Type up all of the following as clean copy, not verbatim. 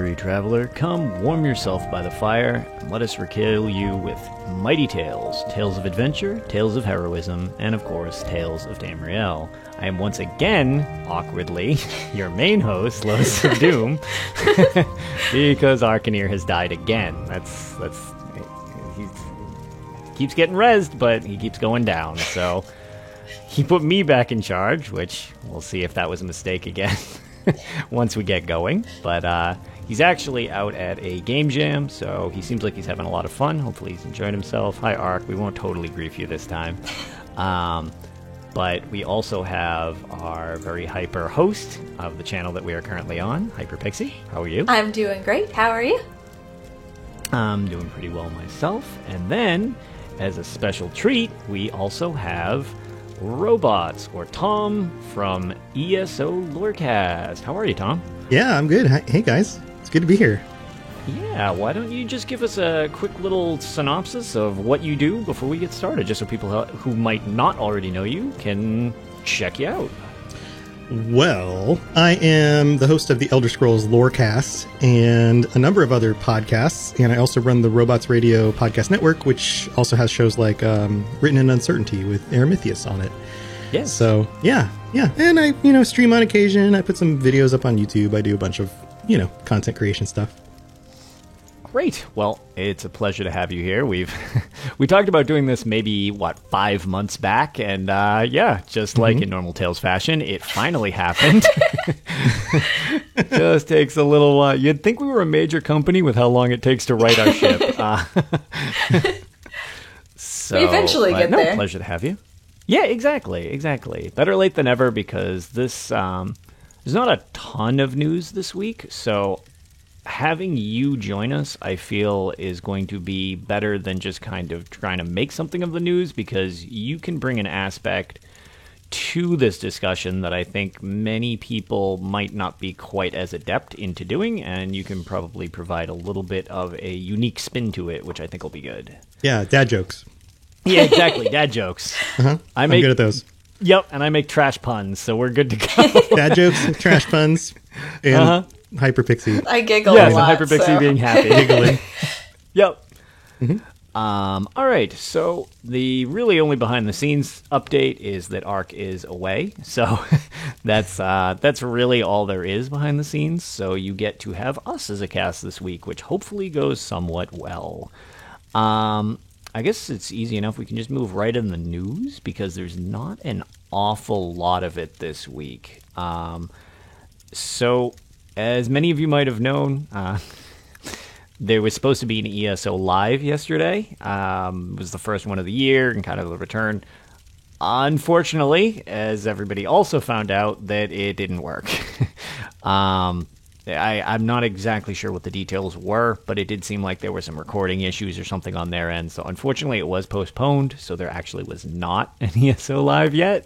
weary traveler, come warm yourself by the fire, and let us regale you with mighty tales. Tales of adventure, tales of heroism, and of course, tales of Tamriel. I am once again, awkwardly, your main host, Lotus of Doom, because Arcanir has died again. He keeps getting rezzed, but he keeps going down, so he put me back in charge, which we'll see if that was a mistake again. Once we get going, but he's actually out at a game jam, so he seems like he's having a lot of fun. Hopefully he's enjoying himself. Hi, Ark. We won't totally grief you this time. But we also have our very hyper host of the channel that we are currently on, Hyperpixie. How are you? I'm doing great. How are you? I'm doing pretty well myself. And then, as a special treat, we also have Robots, or Tom from ESO Lorecast. How are you, Tom? Yeah, I'm good. Hey, guys. It's good to be here. Yeah, why don't you just give us a quick little synopsis of what you do before we get started, just so people who might not already know you can check you out. Well, I am the host of the Elder Scrolls Lorecast and a number of other podcasts, and I also run the Robots Radio Podcast Network, which also has shows like Written in Uncertainty with Aramithius on it. Yes. So, yeah. And I, stream on occasion. I put some videos up on YouTube. I do a bunch of, content creation stuff. Great. Well, it's a pleasure to have you here. We talked about doing this maybe 5 months back, and just like in Normal Tales fashion, it finally happened. Just takes a little while. You'd think we were a major company with how long it takes to write our ship. We eventually get there. Pleasure to have you. Yeah, exactly. Better late than ever, because this there's not a ton of news this week, so having you join us, I feel, is going to be better than just kind of trying to make something of the news, because you can bring an aspect to this discussion that I think many people might not be quite as adept into doing, and you can probably provide a little bit of a unique spin to it, which I think will be good. Yeah, dad jokes. Yeah, exactly, dad jokes. I'm good at those. Yep, and I make trash puns, so we're good to go. Dad jokes, trash puns, and Hyperpixie. I giggle a lot. Hyperpixie being happy. Giggling. Yep. All right, so the really only behind-the-scenes update is that Ark is away, so that's really all there is behind the scenes, so you get to have us as a cast this week, which hopefully goes somewhat well. I guess it's easy enough. We can just move right in the news, because there's not an awful lot of it this week. So, as many of you might have known, there was supposed to be an ESO Live yesterday. It was the first one of the year and kind of the return. Unfortunately, as everybody also found out, that it didn't work. I'm not exactly sure what the details were, but it did seem like there were some recording issues or something on their end. So unfortunately, it was postponed, so there actually was not an ESO Live yet.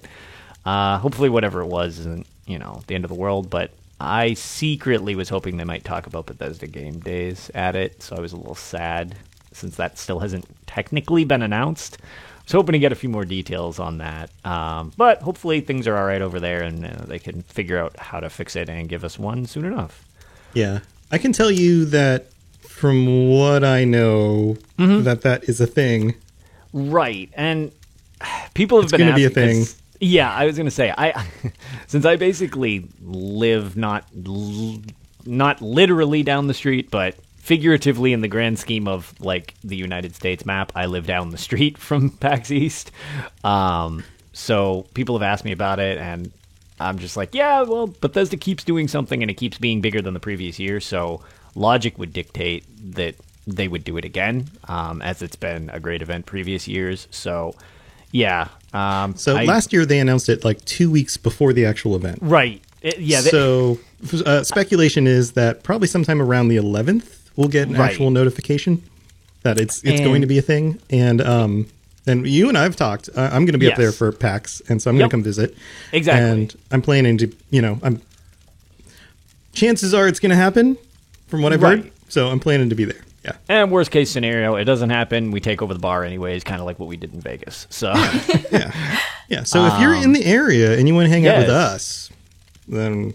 Hopefully whatever it was isn't, the end of the world, but I secretly was hoping they might talk about Bethesda Game Days at it, so I was a little sad, since that still hasn't technically been announced. I was hoping to get a few more details on that, but hopefully things are all right over there, and they can figure out how to fix it and give us one soon enough. Yeah, I can tell you that from what I know, that is a thing. Right, and people have been asking. It's going to be a thing. Yeah, I was going to say, since I basically live not literally down the street, but figuratively in the grand scheme of like the United States map, I live down the street from PAX East. So people have asked me about it, and I'm just like, yeah, well, Bethesda keeps doing something, and it keeps being bigger than the previous year, so logic would dictate that they would do it again, as it's been a great event previous years. So, yeah. Last year they announced it like 2 weeks before the actual event. Right. Speculation is that probably sometime around the 11th we'll get an actual notification that it's going to be a thing, and you and I have talked. I'm going to be up there for PAX, and so I'm going to come visit. Exactly. And I'm planning to, chances are it's going to happen, from what I've heard. So I'm planning to be there. Yeah. And worst case scenario, it doesn't happen. We take over the bar anyways, kind of like what we did in Vegas. So yeah. So if you're in the area and you want to hang out with us, then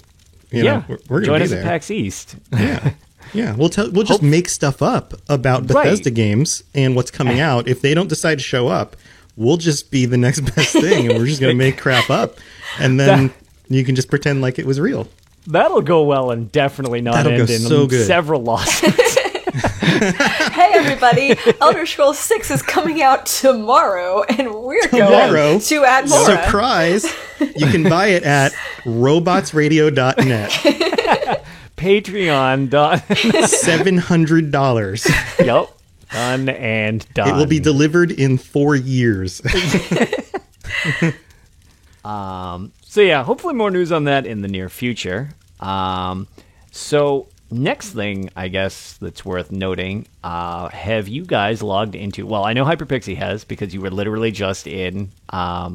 we're going to be there. Join us at PAX East. Yeah. Yeah, we'll just make stuff up about Bethesda games and what's coming out. If they don't decide to show up, we'll just be the next best thing, and we're just going to make crap up, and then you can just pretend like it was real. That'll go well and definitely not end in several lawsuits. Hey everybody, Elder Scrolls 6 is coming out tomorrow, and we're going to add more. Surprise! You can buy it at robotsradio.net. Patreon. $700. Yep. Done and done. It will be delivered in 4 years. So yeah, hopefully more news on that in the near future. So next thing, I guess, that's worth noting, have you guys logged into... Well, I know Hyperpixie has, because you were literally just in a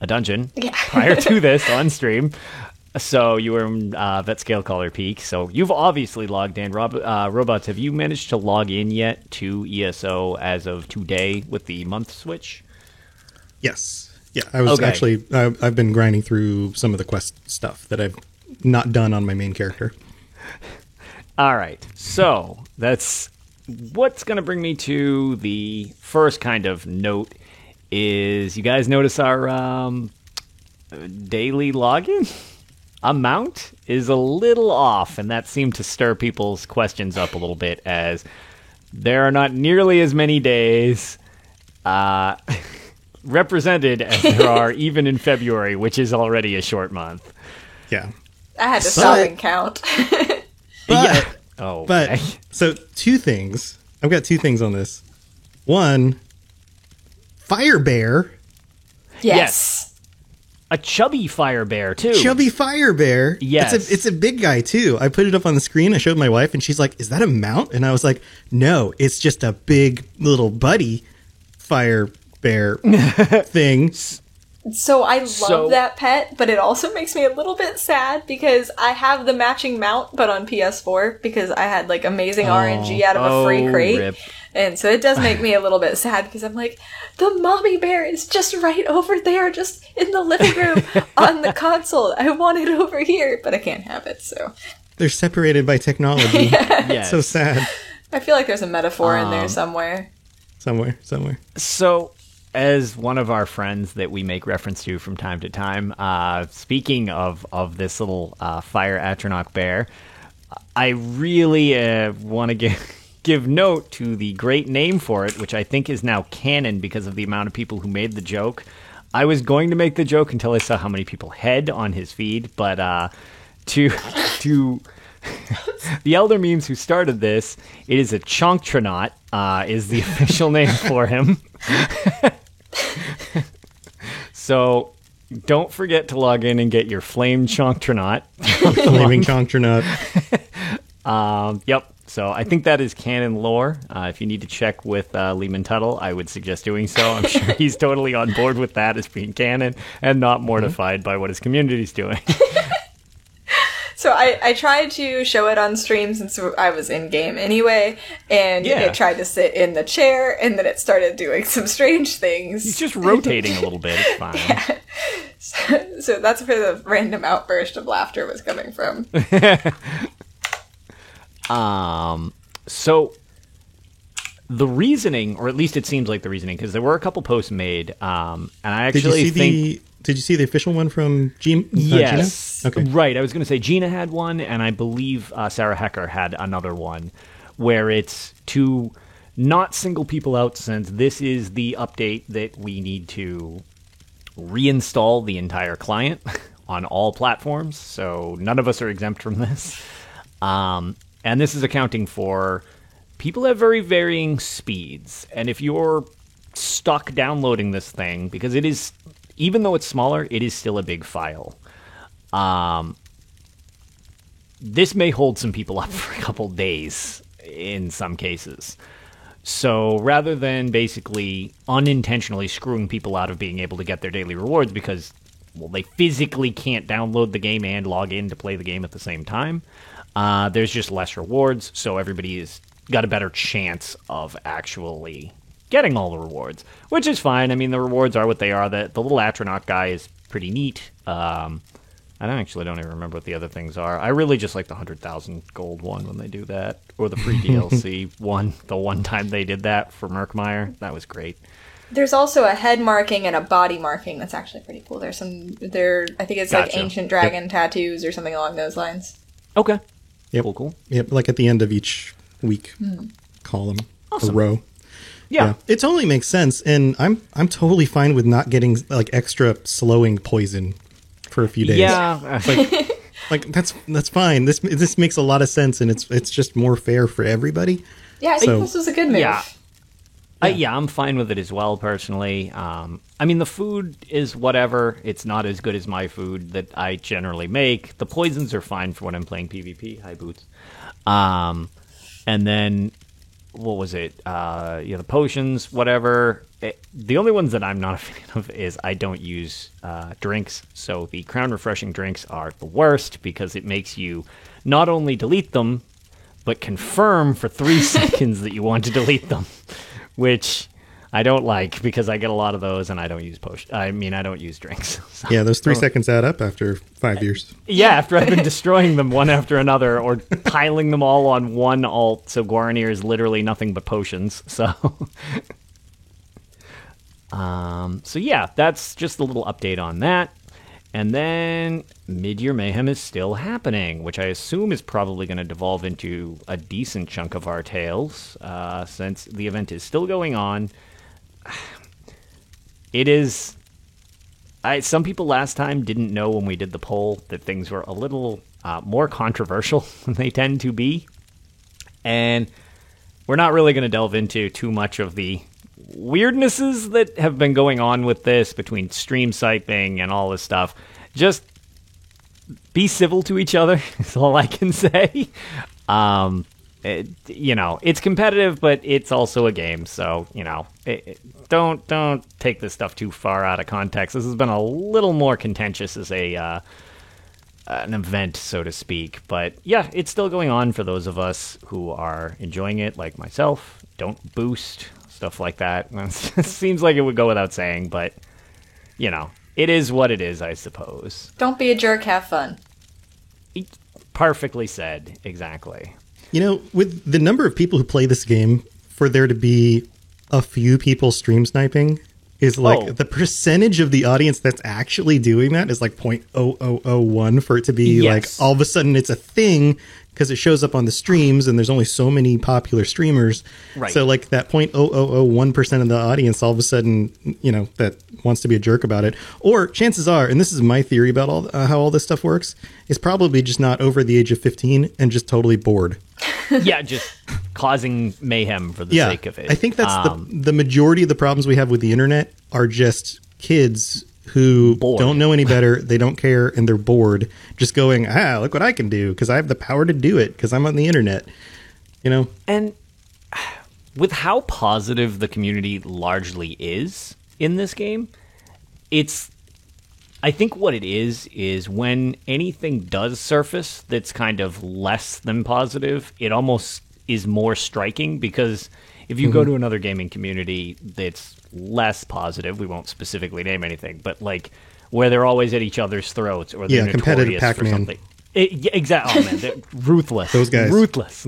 dungeon prior to this on stream. So you were in Vet Scale Caller Peak. So you've obviously logged in. Robots, have you managed to log in yet to ESO as of today with the month switch? Yes. Yeah, I was actually... I've been grinding through some of the quest stuff that I've not done on my main character. All right. So that's what's going to bring me to the first kind of note is you guys notice our daily login amount is a little off, and that seemed to stir people's questions up a little bit as there are not nearly as many days represented as there are even in February, which is already a short month. Yeah. I had to stop and count. So 2 things. I've got 2 things on this. One, Fire Bear. Yes. A chubby fire bear, too. Chubby fire bear. Yes. It's a big guy, too. I put it up on the screen. I showed my wife, and she's like, is that a mount? And I was like, no, it's just a big little buddy fire bear thing. So I love that pet, but it also makes me a little bit sad because I have the matching mount, but on PS4, because I had like amazing RNG out of a free crate. Rip. And so it does make me a little bit sad because I'm like, the mommy bear is just right over there, just in the living room on the console. I want it over here, but I can't have it, so. They're separated by technology. Yes. So sad. I feel like there's a metaphor in there somewhere. Somewhere. So, as one of our friends that we make reference to from time to time, speaking of this little fire Atronach bear, I really want to give note to the great name for it, which I think is now canon because of the amount of people who made the joke. I was going to make the joke until I saw how many people had on his feed, but to the Elder Memes who started this, it is a Chonktronaut, is the official name for him. So don't forget to log in and get your Flame Chonktronaut. Flaming Chonktronaut. Yep. So I think that is canon lore. If you need to check with Lehman Tuttle, I would suggest doing so. I'm sure he's totally on board with that as being canon and not mortified by what his community's doing. So I tried to show it on stream since I was in-game anyway, and it tried to sit in the chair, and then it started doing some strange things. He's just rotating a little bit. It's fine. Yeah. So that's where the random outburst of laughter was coming from. So the reasoning, or at least it seems like the reasoning, because there were a couple posts made, and I actually think... Did you see the official one from Gina? Yes. Okay. Right. I was going to say Gina had one, and I believe Sarah Hecker had another one, where it's to not single people out, since this is the update that we need to reinstall the entire client on all platforms, so none of us are exempt from this. And this is accounting for people have very varying speeds, and if you're stuck downloading this thing, because it is... Even though it's smaller, it is still a big file. This may hold some people up for a couple days in some cases. So rather than basically unintentionally screwing people out of being able to get their daily rewards because, well, they physically can't download the game and log in to play the game at the same time, there's just less rewards, so everybody has got a better chance of actually... getting all the rewards, which is fine. I mean, the rewards are what they are. The little Atronach guy is pretty neat. I don't even remember what the other things are. I really just like the 100,000 gold one when they do that, or the free DLC one. The one time they did that for Murkmire, that was great. There's also a head marking and a body marking that's actually pretty cool. I think it's like ancient dragon tattoos or something along those lines. Okay. Yep. Cool. Yep, like at the end of each week column, awesome. a row. Yeah. It totally makes sense, and I'm totally fine with not getting like extra slowing poison for a few days. Yeah. like that's fine. This makes a lot of sense, and it's just more fair for everybody. Yeah, I think this was a good move. Yeah. I'm fine with it as well, personally. I mean, the food is whatever. It's not as good as my food that I generally make. The poisons are fine for when I'm playing PvP. Hi, Boots. And then, what was it? The potions, whatever. The only ones that I'm not a fan of is I don't use drinks. So the Crown Refreshing drinks are the worst because it makes you not only delete them, but confirm for 3 seconds that you want to delete them. Which I don't like because I get a lot of those and I don't use I don't use drinks. So. Yeah, those 3 seconds add up after 5 years. Yeah, after I've been destroying them one after another or piling them all on one alt, so Guaranir is literally nothing but potions. So, so yeah, that's just a little update on that. And then Mid-Year Mayhem is still happening, which I assume is probably going to devolve into a decent chunk of our tales, since the event is still going on. It is... some people last time didn't know when we did the poll that things were a little more controversial than they tend to be. And we're not really going to delve into too much of the weirdnesses that have been going on with this between stream siping and all this stuff. Just be civil to each other is all I can say. It's competitive, but it's also a game. So, don't take this stuff too far out of context. This has been a little more contentious as an event, so to speak. But yeah, it's still going on for those of us who are enjoying it, like myself. Don't boost. Stuff like that. It seems like it would go without saying, but, it is what it is, I suppose. Don't be a jerk, have fun. Perfectly said, exactly. With the number of people who play this game, for there to be a few people stream sniping is like the percentage of the audience that's actually doing that is like 0.0001 for it to be like all of a sudden it's a thing because it shows up on the streams and there's only so many popular streamers. Right. So like that 0.0001% of the audience all of a sudden, that wants to be a jerk about it. Or chances are, and this is my theory about how all this stuff works, is probably just not over the age of 15 and just totally bored. Yeah, just causing mayhem for the sake of it. I think that's the majority of the problems we have with the internet are just kids who don't know any better, they don't care, and they're bored, just going, look what I can do, because I have the power to do it, because I'm on the internet, And with how positive the community largely is in this game, I think what it is when anything does surface that's kind of less than positive, it almost is more striking, because if you go to another gaming community that's less positive, we won't specifically name anything, but like where they're always at each other's throats or they're competitive notorious Pac-Man. for something. Exactly. Oh, man, they're ruthless. Those guys. Ruthless.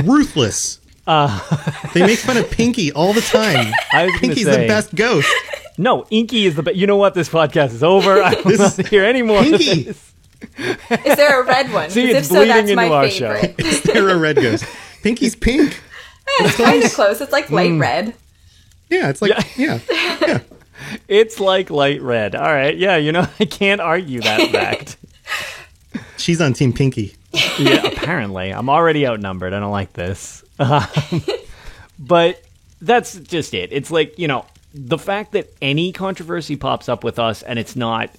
Ruthless. They make fun of Pinky all the time. Pinky's the best ghost. No, Inky is the best. You know what? This podcast is over. I don't want to hear any more Pinky. of this. Is there a red one? See, it's if so, that's bleeding into my our favorite. show. Is there a red ghost? Pinky's pink. It's kind of close. It's like light red. Yeah, it's like, yeah. It's like light red. All right, yeah, I can't argue that fact. She's on Team Pinky. Yeah, apparently. I'm already outnumbered. I don't like this. But that's just it. It's like, the fact that any controversy pops up with us and it's not,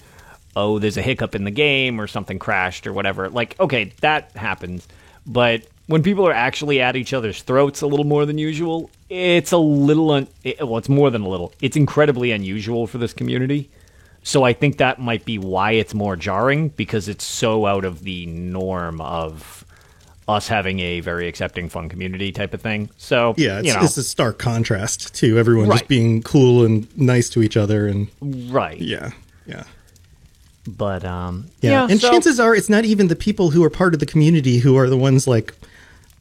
there's a hiccup in the game or something crashed or whatever. Like, okay, that happens. But when people are actually at each other's throats a little more than usual, it's a little, it's more than a little. It's incredibly unusual for this community. So I think that might be why it's more jarring, because it's so out of the norm of us having a very accepting, fun community type of thing. So, it's a stark contrast to everyone just being cool and nice to each other. And right. Yeah. But and chances are it's not even the people who are part of the community who are the ones like,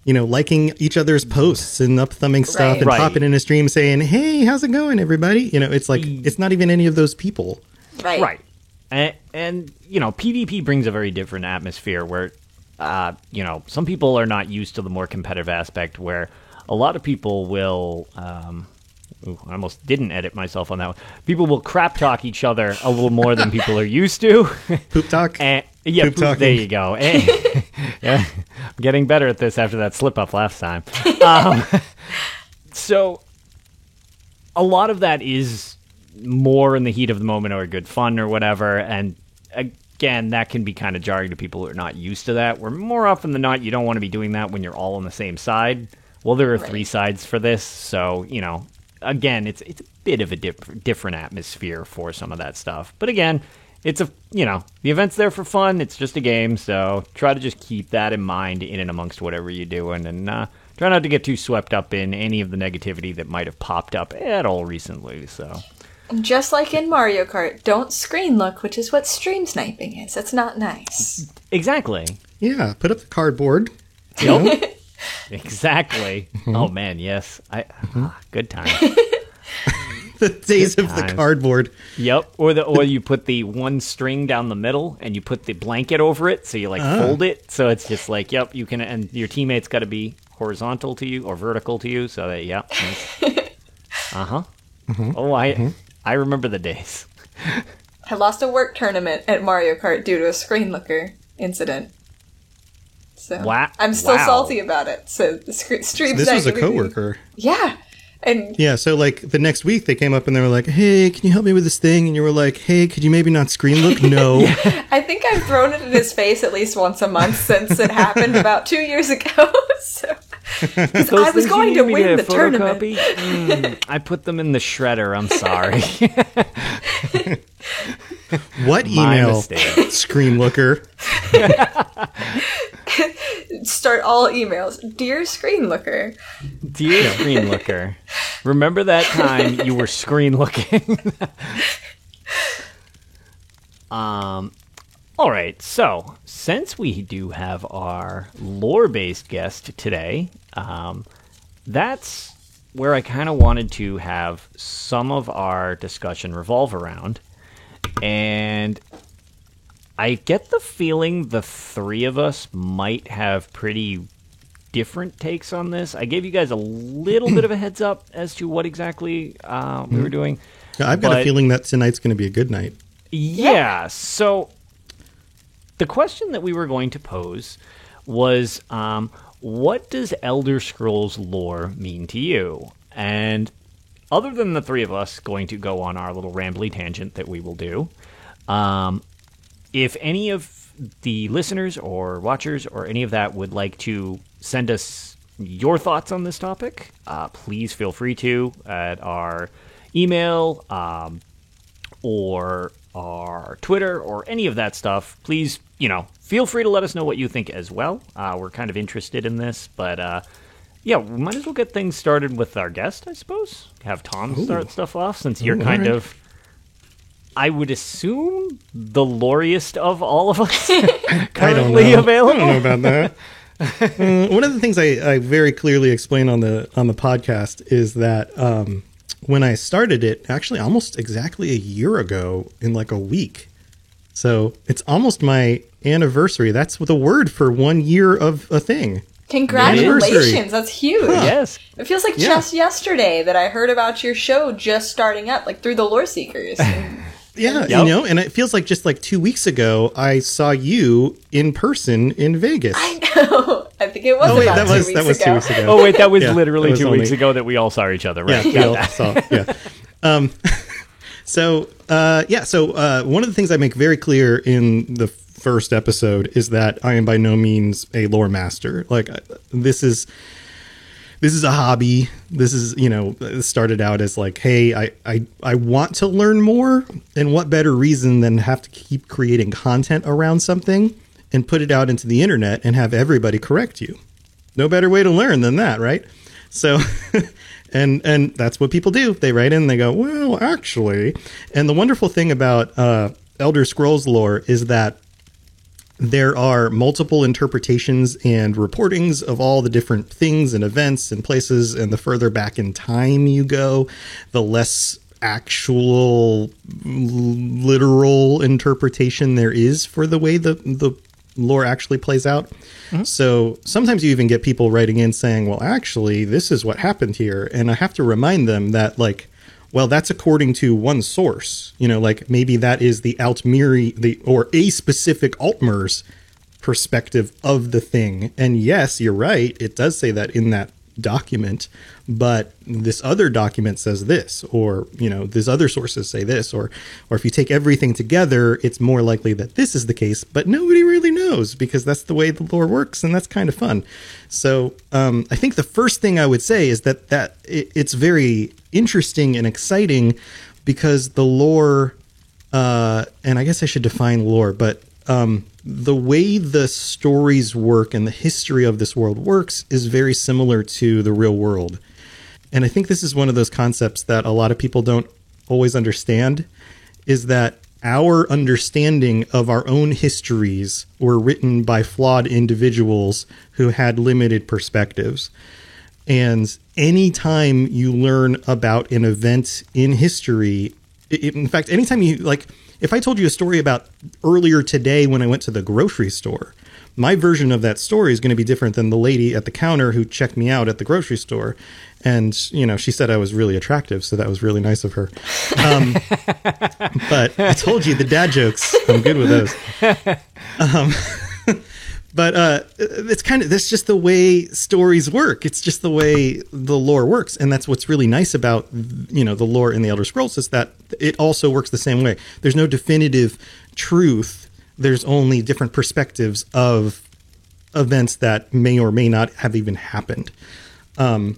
liking each other's posts and up-thumbing stuff and popping in a stream saying, "Hey, how's it going, everybody?" It's like it's not even any of those people. Right. And PvP brings a very different atmosphere where some people are not used to the more competitive aspect where a lot of people will I almost didn't edit myself on that one. People will crap talk each other a little more than people are used to. Poop talk? Poop there you go. Yeah, I'm getting better at this after that slip up last time. So a lot of that is more in the heat of the moment or good fun or whatever. And again, that can be kind of jarring to people who are not used to that. Where more often than not, you don't want to be doing that when you're all on the same side. Well, there are 3 sides for this, so, again, it's a bit of a different atmosphere for some of that stuff. But again, it's the event's there for fun. It's just a game, so try to just keep that in mind in and amongst whatever you're doing, and try not to get too swept up in any of the negativity that might have popped up at all recently. So, just like in Mario Kart, don't screen look, which is what stream sniping is. That's not nice. Exactly. Yeah, put up the cardboard. Yep. Exactly. Mm-hmm. Oh man, yes. Good time. The days of the cardboard. Yep. Or you put the one string down the middle and you put the blanket over it, so you fold it, so it's just like, yep, you can, and your teammate's got to be horizontal to you or vertical to you, so that Mm-hmm. Oh, I remember the days. I lost a work tournament at Mario Kart due to a screen looker incident. So I'm still salty about it. So the stream. This was a coworker. Yeah, and so the next week they came up and they were like, "Hey, can you help me with this thing?" And you were like, "Hey, could you maybe not screen look?" No. I think I've thrown it in his face at least once a month since it happened about 2 years ago. So I was going to win the tournament. I put them in the shredder. I'm sorry. What email? Screen looker. Start all emails. Dear Screen Looker. Dear Screen Looker. Remember that time you were screen looking? All right. So, since we do have our lore-based guest today, that's where I kind of wanted to have some of our discussion revolve around. And I get the feeling the 3 of us might have pretty different takes on this. I gave you guys a little bit of a heads up as to what exactly we were doing. Yeah, I've got a feeling that tonight's going to be a good night. Yeah, so the question that we were going to pose was, what does Elder Scrolls lore mean to you? And other than the 3 of us going to go on our little rambly tangent that we will do, if any of the listeners or watchers or any of that would like to send us your thoughts on this topic, please feel free to at our email or our Twitter or any of that stuff. Please, feel free to let us know what you think as well. We're kind of interested in this, but we might as well get things started with our guest, I suppose. Have Tom start stuff off since you're kind of, I would assume, the loriest of all of us currently available. I don't know about that. One of the things I very clearly explain on the podcast is that when I started it, actually almost exactly a year ago in a week. So it's almost my anniversary. That's the word for 1 year of a thing. Congratulations. That's huge. Huh. Yes. It feels like just yesterday that I heard about your show just starting up, through the Lore Seekers. Yeah, and it feels like just 2 weeks ago, I saw you in person in Vegas. I know. I think it was about 2 weeks ago. That was 2 weeks ago. Oh, wait, that was literally that was 2 weeks ago that we all saw each other, right? Yeah, we all saw, So one of the things I make very clear in the first episode is that I am by no means a lore master. This is a hobby. This is, it started out as hey, I want to learn more. And what better reason than have to keep creating content around something and put it out into the internet and have everybody correct you? No better way to learn than that, right? So, and that's what people do. They write in and they go, well, actually. And the wonderful thing about Elder Scrolls lore is that there are multiple interpretations and reportings of all the different things and events and places, and the further back in time you go, the less actual literal interpretation there is for the way the lore actually plays out. Mm-hmm. So sometimes you even get people writing in saying, well, actually, this is what happened here. And I have to remind them that, like, well, that's according to one source, like maybe that is the Altmiri, or a specific Altmer's perspective of the thing. And yes, you're right. It does say that in that document, but this other document says this, or, these other sources say this, or if you take everything together, it's more likely that this is the case, but nobody really knows because that's the way the lore works. And that's kind of fun. So I think the first thing I would say is that it's very interesting and exciting because the lore, and I guess I should define lore, but the way the stories work and the history of this world works is very similar to the real world. And I think this is one of those concepts that a lot of people don't always understand, is that our understanding of our own histories were written by flawed individuals who had limited perspectives. And anytime you learn about an event in history, in fact, anytime you, like, if I told you a story about earlier today when I went to the grocery store, my version of that story is going to be different than the lady at the counter who checked me out at the grocery store. And, she said I was really attractive, so that was really nice of her. But I told you the dad jokes, I'm good with those. But that's just the way stories work. It's just the way the lore works. And that's what's really nice about, the lore in the Elder Scrolls, is that it also works the same way. There's no definitive truth. There's only different perspectives of events that may or may not have even happened. I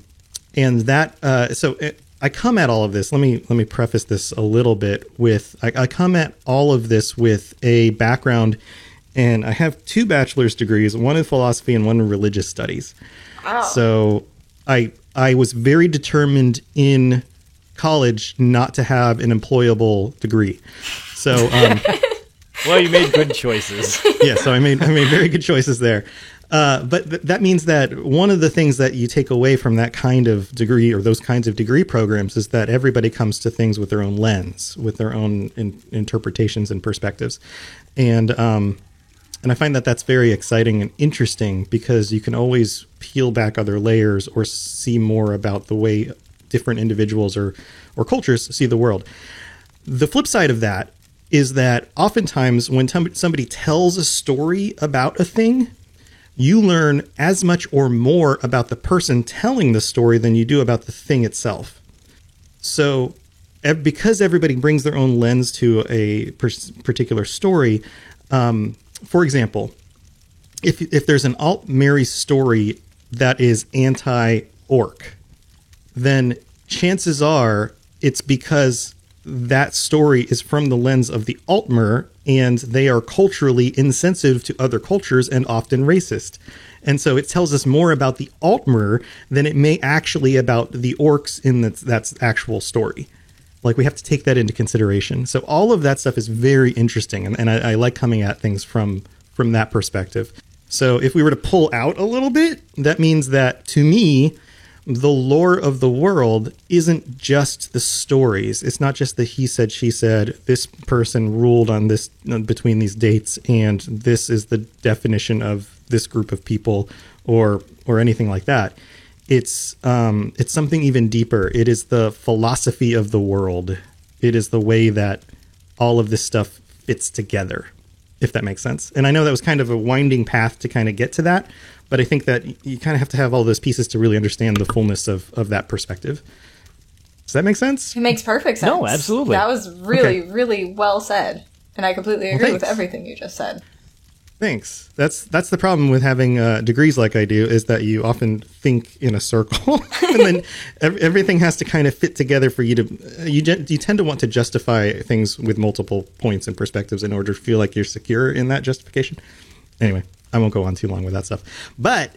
come at all of this. Let me preface this a little bit with, I come at all of this with a background. And I have 2 bachelor's degrees, one in philosophy and one in religious studies. Wow. So I was very determined in college not to have an employable degree. So, well, you made good choices. Yeah, so I made very good choices there. But that means that one of the things that you take away from that kind of degree, or those kinds of degree programs, is that everybody comes to things with their own lens, with their own interpretations and perspectives. And I find that that's very exciting and interesting because you can always peel back other layers or see more about the way different individuals or cultures see the world. The flip side of that is that oftentimes when somebody tells a story about a thing, you learn as much or more about the person telling the story than you do about the thing itself. So because everybody brings their own lens to a particular story, for example, if there's an Altmiri story that is anti-orc, then chances are it's because that story is from the lens of the Altmer, and they are culturally insensitive to other cultures and often racist. And so it tells us more about the Altmer than it may actually about the orcs in that's actual story. Like, we have to take that into consideration. So all of that stuff is very interesting, and I like coming at things from that perspective. So if we were to pull out a little bit, that means that, to me, the lore of the world isn't just the stories. It's not just the he said, she said, this person ruled on this between these dates, and this is the definition of this group of people, or anything like that. It's something even deeper. It is the philosophy of the world. It is the way that all of this stuff fits together, if that makes sense. And I know that was kind of a winding path to kind of get to that, but I think that you kind of have to have all those pieces to really understand the fullness of that perspective. Does that make sense? It makes perfect sense. No, absolutely. That was really, really well said. And I completely agree with everything you just said. Thanks. That's the problem with having degrees like I do, is that you often think in a circle, and then everything has to kind of fit together for you to. You tend to want to justify things with multiple points and perspectives in order to feel like you're secure in that justification. Anyway, I won't go on too long with that stuff. But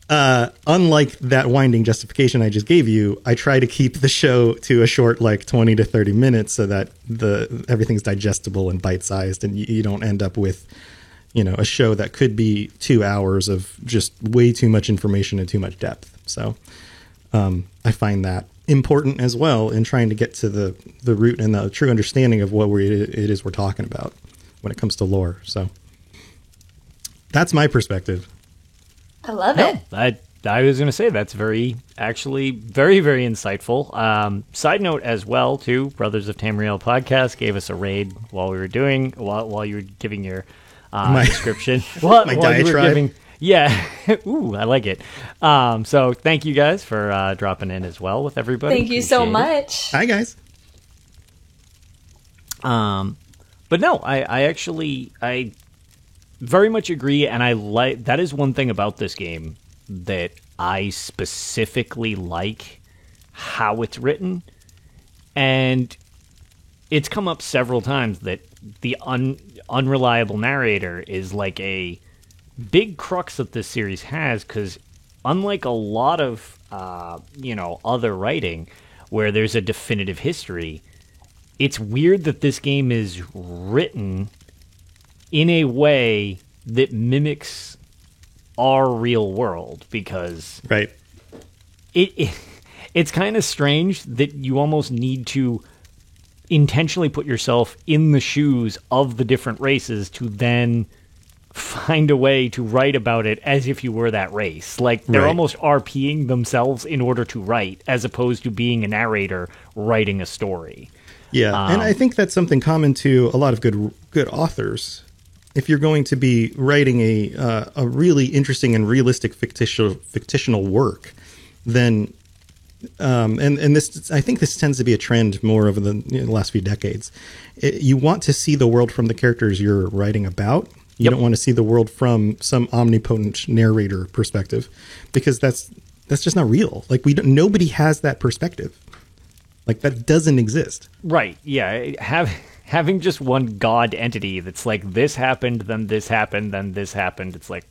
Unlike that winding justification I just gave you, I try to keep the show to a short, like 20 to 30 minutes so that everything's digestible and bite-sized, and you don't end up with, a show that could be 2 hours of just way too much information and too much depth. So I find that important as well in trying to get to the root and the true understanding of what it is we're talking about when it comes to lore. So that's my perspective. I love it. I was going to say that's very, very, very insightful. Side note as well, too, Brothers of Tamriel podcast gave us a raid while you were giving your description. My diatribe. Yeah. Ooh, I like it. So thank you guys for dropping in as well with everybody. Thank you so much. Hi, guys. But no, I very much agree, and that is one thing about this game that I specifically like how it's written, and it's come up several times that the unreliable narrator is like a big crux that this series has, because unlike a lot of other writing where there's a definitive history, it's weird that this game is written in a way that mimics our real world, because right, it's kind of strange that you almost need to intentionally put yourself in the shoes of the different races to then find a way to write about it as if you were that race. Like they're almost RPing themselves in order to write, as opposed to being a narrator writing a story. Yeah, and I think that's something common to a lot of good authors. If you're going to be writing a really interesting and realistic fictional work, then and this, I think this tends to be a trend more over the last few decades. You want to see the world from the characters you're writing about. You don't want to see the world from some omnipotent narrator perspective, because that's just not real. Like nobody has that perspective. Like that doesn't exist. Right. Yeah. Having just one god entity that's like, this happened, then this happened, then this happened. It's like,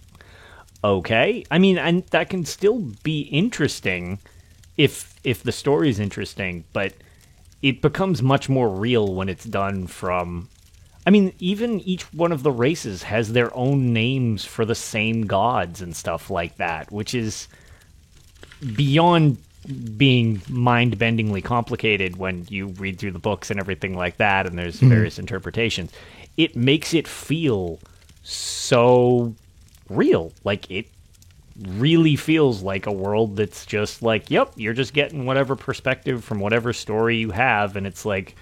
okay. I mean, and that can still be interesting if the story's interesting, but it becomes much more real when it's done from... I mean, even each one of the races has their own names for the same gods and stuff like that, which is beyond being mind-bendingly complicated when you read through the books and everything like that, and there's various interpretations. It makes it feel so real. Like, it really feels like a world that's just like, yep, you're just getting whatever perspective from whatever story you have, and it's like,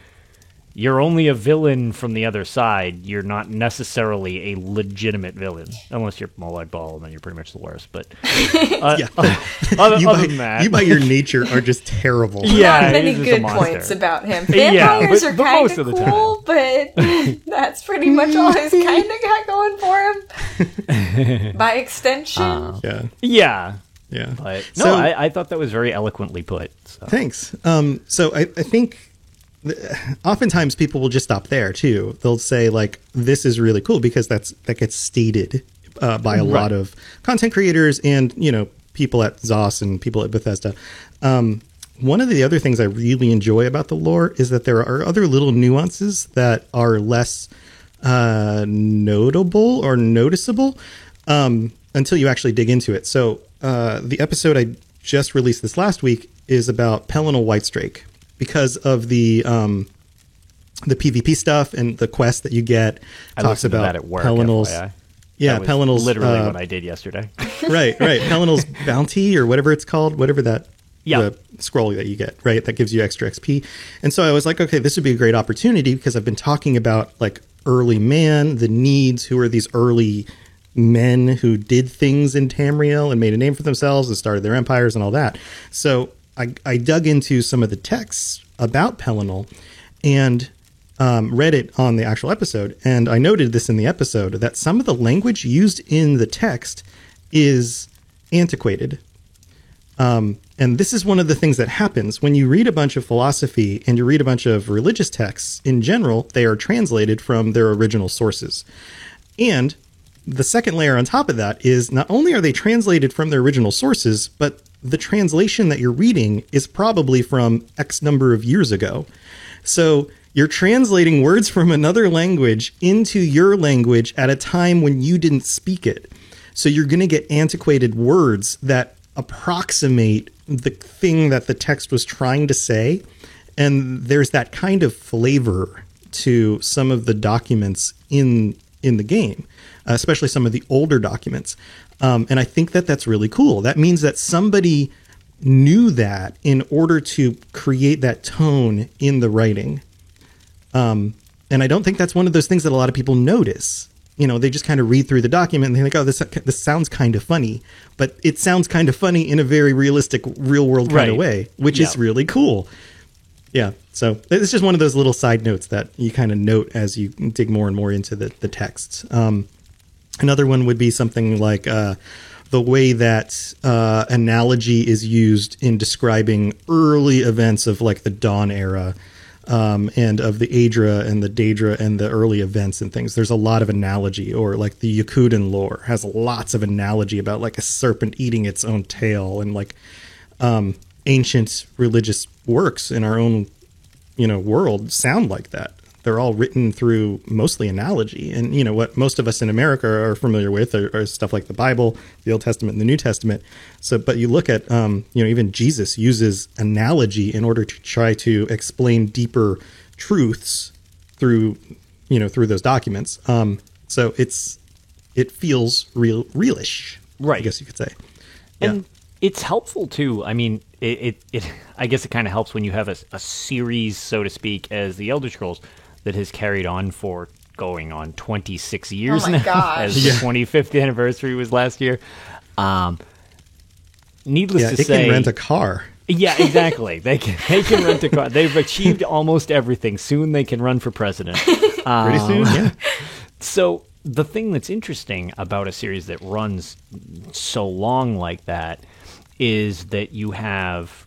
you're only a villain from the other side. You're not necessarily a legitimate villain. Unless you're Molag Bal, then you're pretty much the worst. But other than that... You by your nature are just terrible. Yeah, not many good points about him. Vampires are kind of cool, but that's pretty much all he's kind of got going for him. By extension. Yeah. But, no, I thought that was very eloquently put. So. Thanks. So I think... oftentimes people will just stop there too. They'll say like, this is really cool, because that gets stated by a lot of content creators and, people at ZOS and people at Bethesda. One of the other things I really enjoy about the lore is that there are other little nuances that are less notable or noticeable until you actually dig into it. So the episode I just released this last week is about Pelinal Whitestrake. Because of the PvP stuff and the quest that you get, talks about that at work, Pelinal's. FYI. Yeah, Pelinal's literally what I did yesterday. right. Pelinal's bounty, or whatever it's called, whatever the scroll that you get, right? That gives you extra XP. And so I was like, okay, this would be a great opportunity, because I've been talking about like early man, the needs, who are these early men who did things in Tamriel and made a name for themselves and started their empires and all that. So I dug into some of the texts about Pelinal and read it on the actual episode. And I noted this in the episode, that some of the language used in the text is antiquated. And this is one of the things that happens when you read a bunch of philosophy and you read a bunch of religious texts. In general, they are translated from their original sources. And the second layer on top of that is not only are they translated from their original sources, but the translation that you're reading is probably from X number of years ago. So you're translating words from another language into your language at a time when you didn't speak it. So you're going to get antiquated words that approximate the thing that the text was trying to say. And there's that kind of flavor to some of the documents in the game, especially some of the older documents. And I think that that's really cool. That means that somebody knew that in order to create that tone in the writing. And I don't think that's one of those things that a lot of people notice. You know, they just kind of read through the document and they think, oh, this sounds kind of funny. But it sounds kind of funny in a very realistic, real world kind of way, which is really cool. Yeah. So it's just one of those little side notes that you kind of note as you dig more and more into the texts. Another one would be something like the way that analogy is used in describing early events of like the Dawn era. And of the Aedra and the Daedra and the early events and things. There's a lot of analogy, or like the Yokudan lore has lots of analogy about like a serpent eating its own tail, and like ancient religious works in our own, world sound like that. They're all written through mostly analogy. And, what most of us in America are familiar with are stuff like the Bible, the Old Testament, and the New Testament. So, but you look at, even Jesus uses analogy in order to try to explain deeper truths through those documents. So it feels realish, right? I guess you could say. And it's helpful too. I mean, I guess it kind of helps when you have a series, so to speak, as the Elder Scrolls, that has carried on for going on 26 years now, gosh. as the 25th anniversary was last year. Needless to say, they can rent a car. Yeah, exactly. They can rent a car. They've achieved almost everything. Soon they can run for president. Pretty soon, yeah. So the thing that's interesting about a series that runs so long like that is that you have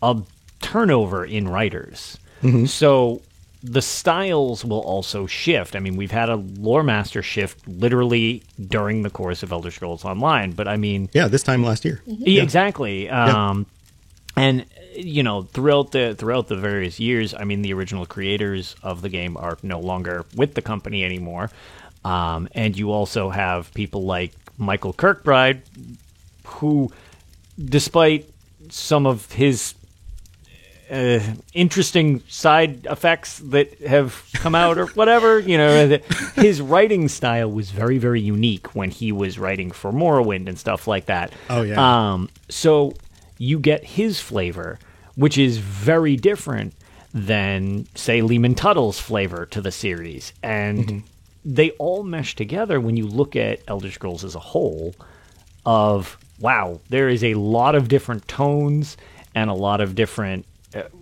a turnover in writers. Mm-hmm. So the styles will also shift. I mean, we've had a lore master shift literally during the course of Elder Scrolls Online, but I mean... Yeah, this time last year. Mm-hmm. Yeah. Exactly. And, throughout the various years, I mean, the original creators of the game are no longer with the company anymore. And you also have people like Michael Kirkbride, who, despite some of his interesting side effects that have come out or whatever, his writing style was very, very unique when he was writing for Morrowind and stuff like that. Oh, yeah. So you get his flavor, which is very different than, say, Lehman Tuttle's flavor to the series. And they all mesh together when you look at Elder Scrolls as a whole of, wow, there is a lot of different tones and a lot of different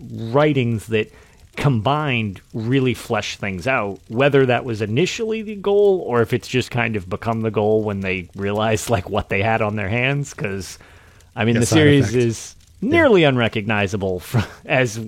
writings that combined really flesh things out, whether that was initially the goal or if it's just kind of become the goal when they realized like what they had on their hands. Because I mean, the series is nearly unrecognizable as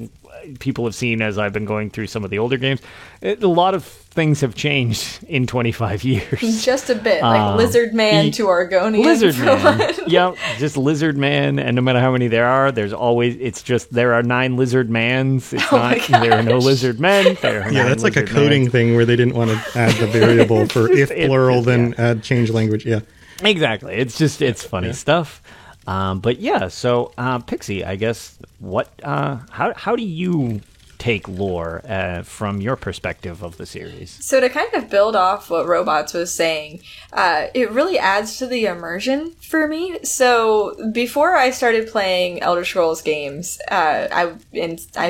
people have seen as I've been going through some of the older games. A lot of things have changed in 25 years. Just a bit, like Lizard Man to Argonian. Lizard Man. Yeah, just Lizard Man, and no matter how many there are, there are 9 Lizard Mans. It's there are no Lizard Men. There are that's like a coding thing where they didn't want to add the variable for if plural, then add change language. Yeah. Exactly. It's funny stuff. But yeah, so Pixie, I guess how do you take lore from your perspective of the series? So to kind of build off what Robots was saying, it really adds to the immersion for me. So before I started playing Elder Scrolls games, I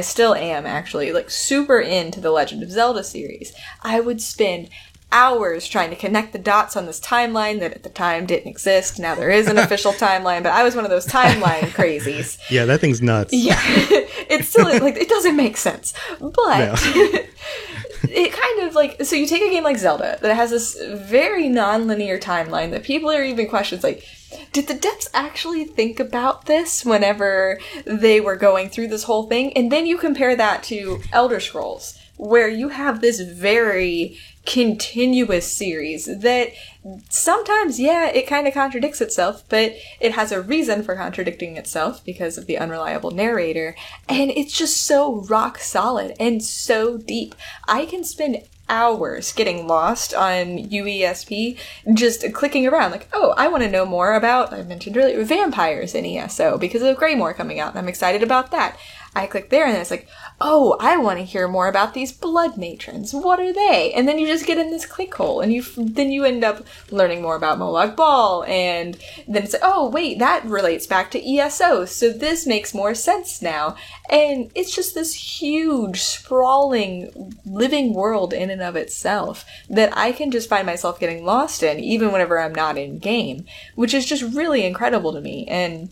still am actually like super into the Legend of Zelda series. I would spend hours trying to connect the dots on this timeline that at the time didn't exist. Now there is an official timeline, but I was one of those timeline crazies. Yeah, that thing's nuts. Yeah. It's still, like, it doesn't make sense. But it kind of, like, so you take a game like Zelda that has this very non-linear timeline that people are even questions, like, did the devs actually think about this whenever they were going through this whole thing? And then you compare that to Elder Scrolls, where you have this very continuous series that sometimes, yeah, it kind of contradicts itself, but it has a reason for contradicting itself because of the unreliable narrator, and it's just so rock solid and so deep. I can spend hours getting lost on UESP, just clicking around like, oh, I want to know more about, I mentioned earlier, vampires in ESO because of Greymore coming out, and I'm excited about that. I click there and it's like, oh, I want to hear more about these blood matrons. What are they? And then you just get in this click hole, and then you end up learning more about Molag Bal, and then it's like, oh, wait, that relates back to ESO, so this makes more sense now. And it's just this huge, sprawling, living world in and of itself that I can just find myself getting lost in, even whenever I'm not in game, which is just really incredible to me. And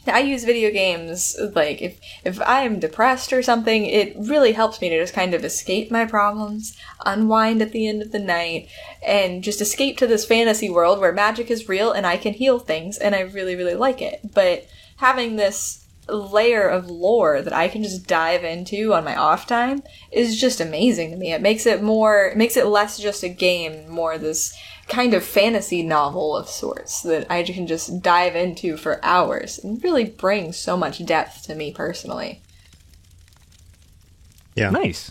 I use video games, like, if I'm depressed or something, it really helps me to just kind of escape my problems, unwind at the end of the night, and just escape to this fantasy world where magic is real and I can heal things, and I really, really like it. But having this layer of lore that I can just dive into on my off time is just amazing to me. It makes it less just a game, more this kind of fantasy novel of sorts that I can just dive into for hours and really bring so much depth to me personally. Yeah. Nice.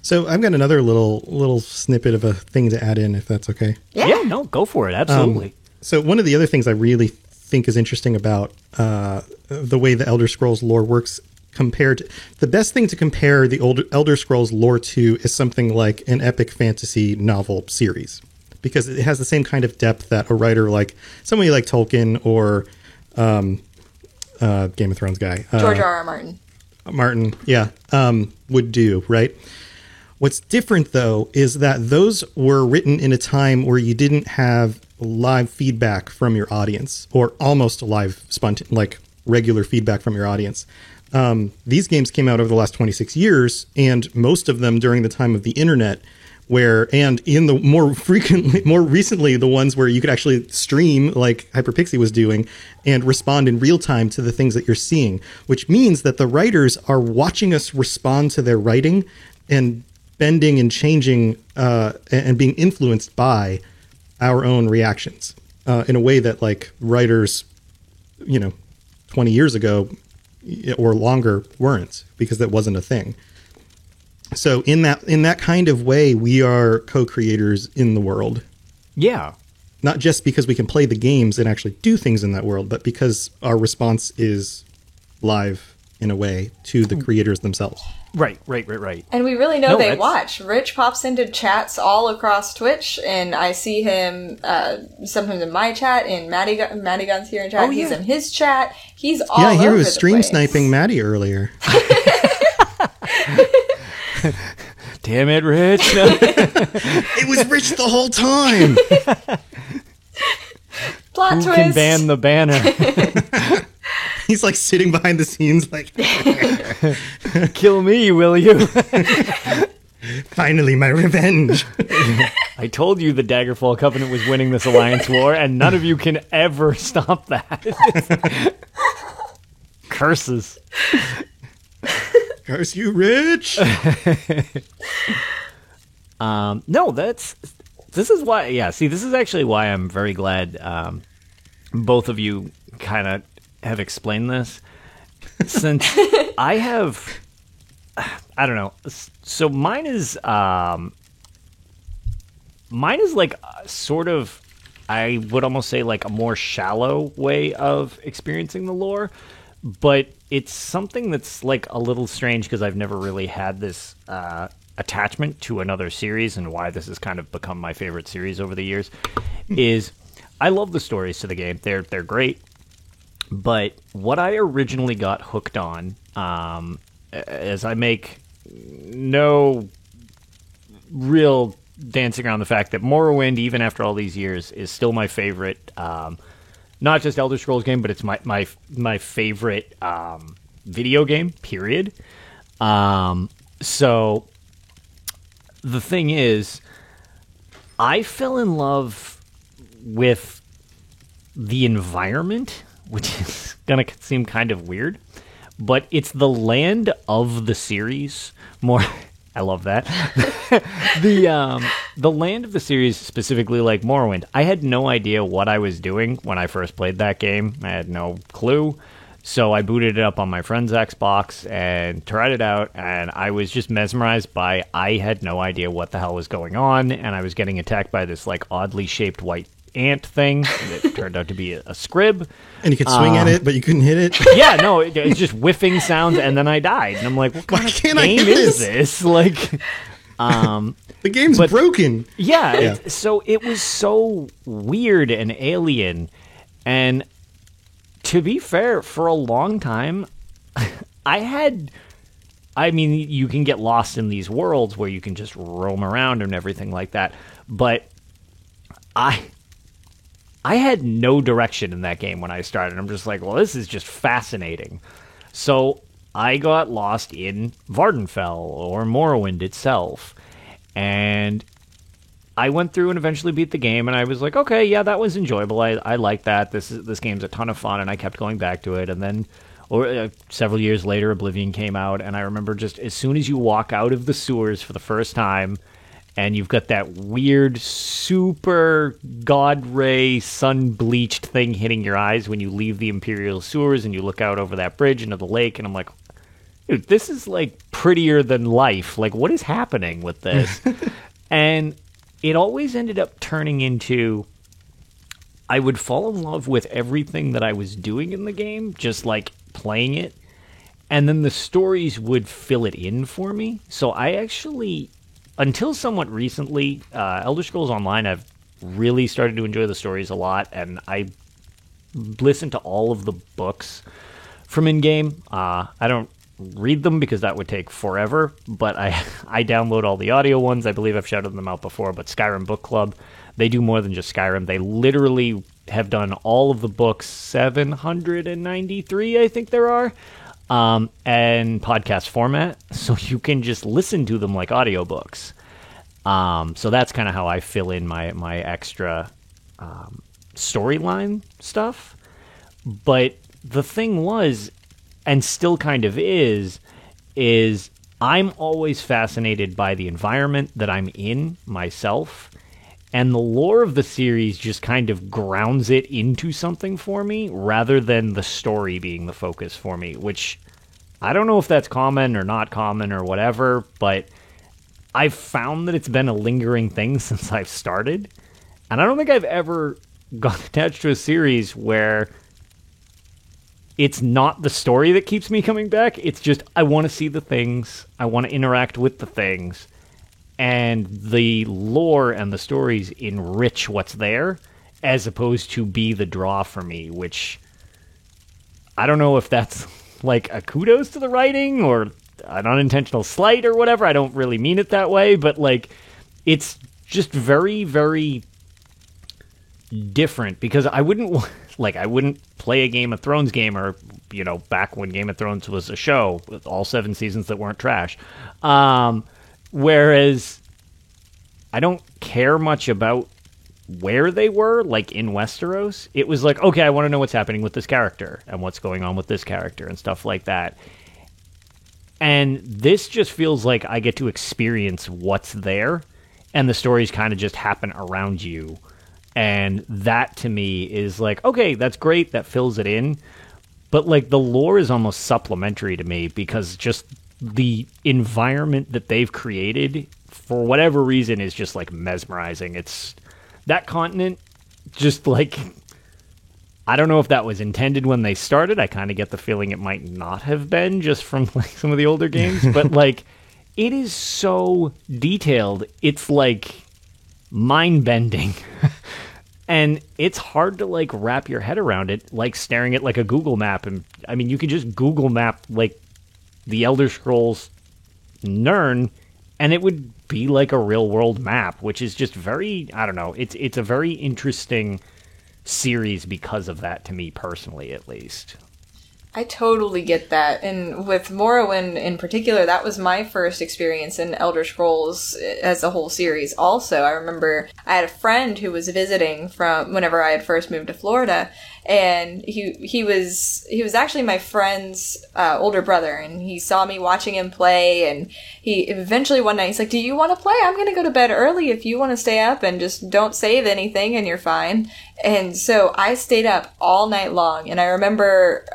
So I've got another little snippet of a thing to add in, if that's okay. Yeah, no, go for it. Absolutely. So one of the other things I really think is interesting about the way the Elder Scrolls lore works compared to, the best thing to compare the old Elder Scrolls lore to is something like an epic fantasy novel series, because it has the same kind of depth that a writer like somebody like Tolkien or Game of Thrones guy, George R.R. Martin. Martin, yeah, would do, right? What's different, though, is that those were written in a time where you didn't have live feedback from your audience, or almost live, like regular feedback from your audience. These games came out over the last 26 years, and most of them during the time of the internet, and in the more recently, the ones where you could actually stream, like Hyperpixie was doing, and respond in real time to the things that you're seeing, which means that the writers are watching us respond to their writing and bending and changing and being influenced by our own reactions in a way that, like, writers, 20 years ago or longer weren't, because that wasn't a thing. So in that kind of way, we are co-creators in the world. Yeah. Not just because we can play the games and actually do things in that world, but because our response is live in a way to the creators themselves. Right. And we really know they watch. Rich pops into chats all across Twitch, and I see him sometimes in my chat, and Matty Gunn's here in chat. Oh, yeah. He's in his chat. He's all over the place. Yeah, he was stream sniping Matty earlier. Damn it, Rich. It was Rich the whole time. Plot Who twist. can ban the banner? He's like sitting behind the scenes like, kill me, will you? Finally, my revenge. I told you the Daggerfall Covenant was winning this alliance war, and none of you can ever stop that. Curses. Curse you, Rich. No, this is why. Yeah, see, this is actually why I'm very glad both of you kind of have explained this, since I don't know. So mine is like sort of, I would almost say, like a more shallow way of experiencing the lore. But it's something that's like a little strange because I've never really had this attachment to another series, and why this has kind of become my favorite series over the years is I love the stories to the game. They're great. But what I originally got hooked on, as I make no real dancing around the fact that Morrowind, even after all these years, is still my favorite not just Elder Scrolls game, but it's my favorite video game, period. So the thing is, I fell in love with the environment, which is going to seem kind of weird, but it's the land of the series more. I love that. The land of the series, specifically like Morrowind, I had no idea what I was doing when I first played that game. I had no clue. So I booted it up on my friend's Xbox and tried it out, and I was just mesmerized by I had no idea what the hell was going on, and I was getting attacked by this like oddly shaped white ant thing that turned out to be a scrib. And you could swing at it, but you couldn't hit it. Yeah, no, it's just whiffing sounds, and then I died. And I'm like, what kind of game is this? Like, the game's broken. Yeah, so it was so weird and alien, and to be fair, for a long time, I mean, you can get lost in these worlds where you can just roam around and everything like that, but I had no direction in that game when I started. I'm just like, well, this is just fascinating. So I got lost in Vardenfell or Morrowind itself, and I went through and eventually beat the game, and I was like, okay, yeah, that was enjoyable. I like that. This game's a ton of fun, and I kept going back to it. And then, several years later, Oblivion came out, and I remember just as soon as you walk out of the sewers for the first time, and you've got that weird, super God ray, sun-bleached thing hitting your eyes when you leave the Imperial sewers, and you look out over that bridge into the lake, and I'm like, dude, this is, like, prettier than life. Like, what is happening with this? And it always ended up turning into I would fall in love with everything that I was doing in the game, just like playing it, and then the stories would fill it in for me. So I actually, until somewhat recently, Elder Scrolls Online, I've really started to enjoy the stories a lot, and I listen to all of the books from in-game. I don't read them because that would take forever, but I download all the audio ones. I believe I've shouted them out before, but Skyrim Book Club, they do more than just Skyrim. They literally have done all of the books, 793 I think there are, and podcast format, so you can just listen to them like audiobooks. So that's kind of how I fill in my extra storyline stuff. But the thing was, and still kind of is I'm always fascinated by the environment that I'm in myself, and the lore of the series just kind of grounds it into something for me, rather than the story being the focus for me, which I don't know if that's common or not common or whatever, but I've found that it's been a lingering thing since I've started, and I don't think I've ever got attached to a series where it's not the story that keeps me coming back. It's just, I want to see the things. I want to interact with the things. And the lore and the stories enrich what's there, as opposed to be the draw for me, which I don't know if that's like a kudos to the writing or an unintentional slight or whatever. I don't really mean it that way, but like, it's just very, very different, because I wouldn't play a Game of Thrones game, or, you know, back when Game of Thrones was a show with all 7 seasons that weren't trash. Whereas I don't care much about where they were, like in Westeros. It was like, okay, I want to know what's happening with this character and what's going on with this character and stuff like that. And this just feels like I get to experience what's there, and the stories kind of just happen around you. And that, to me, is like, okay, that's great, that fills it in. But, like, the lore is almost supplementary to me, because just the environment that they've created, for whatever reason, is just, like, mesmerizing. It's that continent, just, like, I don't know if that was intended when they started. I kind of get the feeling it might not have been, just from, like, some of the older games. But, like, it is so detailed. It's, like, mind-bending. And it's hard to, like, wrap your head around it, like staring at, like, a Google map. And, I mean, you could just Google map, like, the Elder Scrolls Nirn, and it would be like a real-world map, which is just very, I don't know, it's a very interesting series because of that, to me personally, at least. I totally get that. And with Morrowind in particular, that was my first experience in Elder Scrolls as a whole series. Also, I remember I had a friend who was visiting from whenever I had first moved to Florida, and he was actually my friend's older brother, and he saw me watching him play, and he eventually one night he's like, "Do you want to play? I'm gonna go to bed early if you want to stay up, and just don't save anything, and you're fine." And so I stayed up all night long, and I remember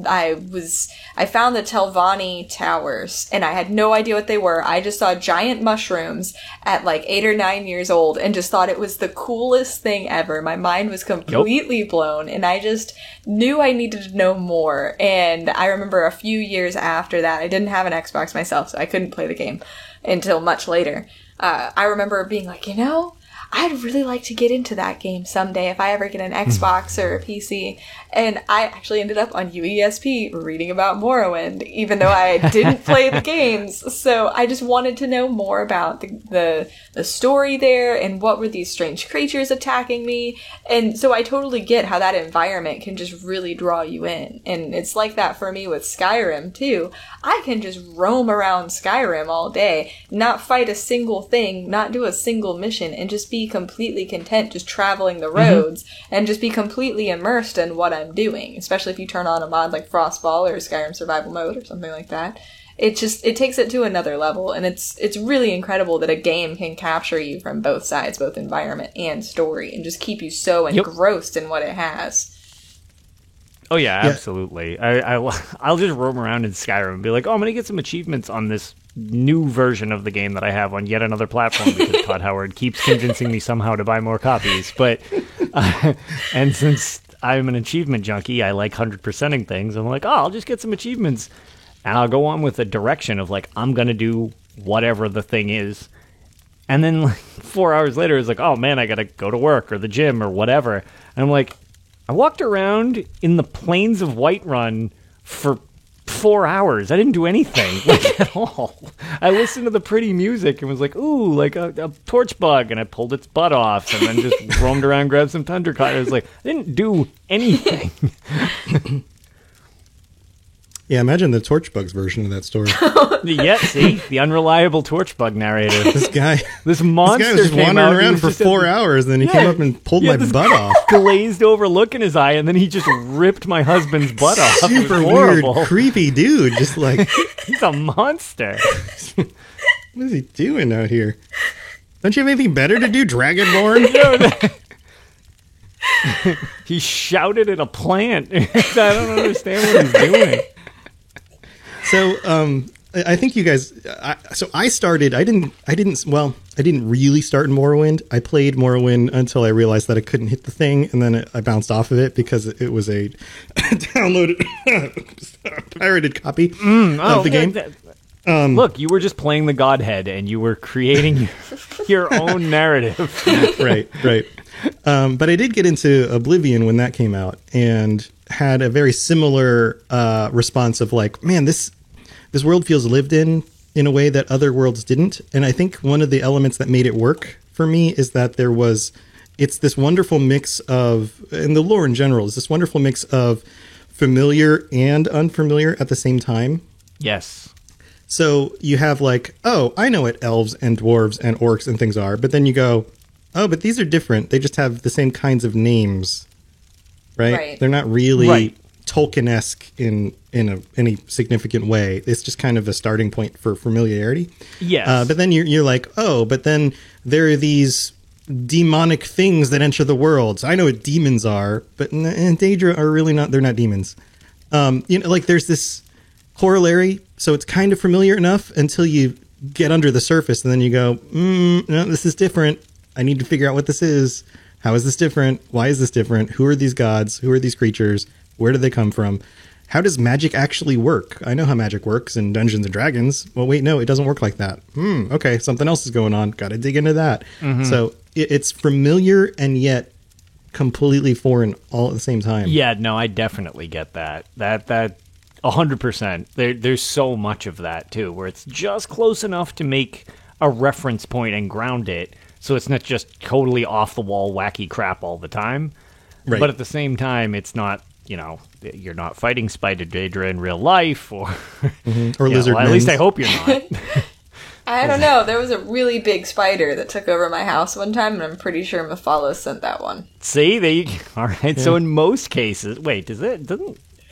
I found the Telvanni Towers, and I had no idea what they were. I just saw giant mushrooms at like 8 or 9 years old, and just thought it was the coolest thing ever. My mind was completely blown, and I just knew I needed to know more. And I remember a few years after that, I didn't have an Xbox myself, so I couldn't play the game until much later. I remember being like, I'd really like to get into that game someday if I ever get an Xbox or a PC. And I actually ended up on UESP reading about Morrowind, even though I didn't play the games. So I just wanted to know more about the story there, and what were these strange creatures attacking me. And so I totally get how that environment can just really draw you in. And it's like that for me with Skyrim too. I can just roam around Skyrim all day, not fight a single thing, not do a single mission, and just be completely content just traveling the roads, and just be completely immersed in what I'm doing, especially if you turn on a mod like Frostball or Skyrim Survival Mode or something like that. It takes it to another level, and it's really incredible that a game can capture you from both sides, both environment and story, and just keep you so engrossed in what it has. Oh yeah, absolutely. I'll just roam around in Skyrim and be like, oh, I'm going to get some achievements on this new version of the game that I have on yet another platform, because Todd Howard keeps convincing me somehow to buy more copies. But and since I'm an achievement junkie, I like 100%ing things. I'm like, oh, I'll just get some achievements, and I'll go on with a direction of like, I'm going to do whatever the thing is. And then like 4 hours later, it's like, oh man, I got to go to work or the gym or whatever. And I'm like, I walked around in the plains of Whiterun for 4 hours. I didn't do anything, like, at all. I listened to the pretty music and was like, ooh, like a torch bug, and I pulled its butt off, and then just roamed around, grabbed some thundercloud. I was like, I didn't do anything. Yeah, imagine the Torchbugs version of that story. Yeah, see? The unreliable Torchbug narrator. This monster was just wandering around for 4 hours, and then he came up and pulled my butt off. Glazed over look in his eye, and then he just ripped my husband's butt off. Super weird, creepy dude. Just like... He's a monster. What is he doing out here? Don't you have anything better to do, Dragonborn? He shouted at a plant. I don't understand what he's doing. So, I think you guys. I started. I didn't really start in Morrowind. I played Morrowind until I realized that I couldn't hit the thing, and then I bounced off of it because it was a downloaded, pirated copy of the game. Look, you were just playing the Godhead, and you were creating your own narrative. Right. But I did get into Oblivion when that came out, and had a very similar response of like, man, this world feels lived in a way that other worlds didn't. And I think one of the elements that made it work for me is that it's this wonderful mix of, and the lore in general is this wonderful mix of familiar and unfamiliar at the same time. Yes. So you have like, oh, I know what elves and dwarves and orcs and things are, but then you go, oh, but these are different. They just have the same kinds of names, right? They're not really Tolkien-esque in any significant way. It's just kind of a starting point for familiarity. Yes. But then you're like, oh, but then there are these demonic things that enter the world. So I know what demons are, but Daedra are really not. They're not demons. Like there's this corollary. So it's kind of familiar enough until you get under the surface, and then you go, no, this is different. I need to figure out what this is. How is this different? Why is this different? Who are these gods? Who are these creatures? Where do they come from? How does magic actually work? I know how magic works in Dungeons and Dragons. Well, wait, no, it doesn't work like that. Okay, something else is going on. Got to dig into that. Mm-hmm. So it's familiar and yet completely foreign all at the same time. Yeah, no, I definitely get that. That 100%. There's so much of that, too, where it's just close enough to make a reference point and ground it, so it's not just totally off-the-wall wacky crap all the time. Right. But at the same time, it's not, you're not fighting Spider Daedra in real life, or or lizard men. At least I hope you're not. I don't know. There was a really big spider that took over my house one time, and I'm pretty sure Mephala sent that one. See, all right. Yeah. So in most cases, wait, doesn't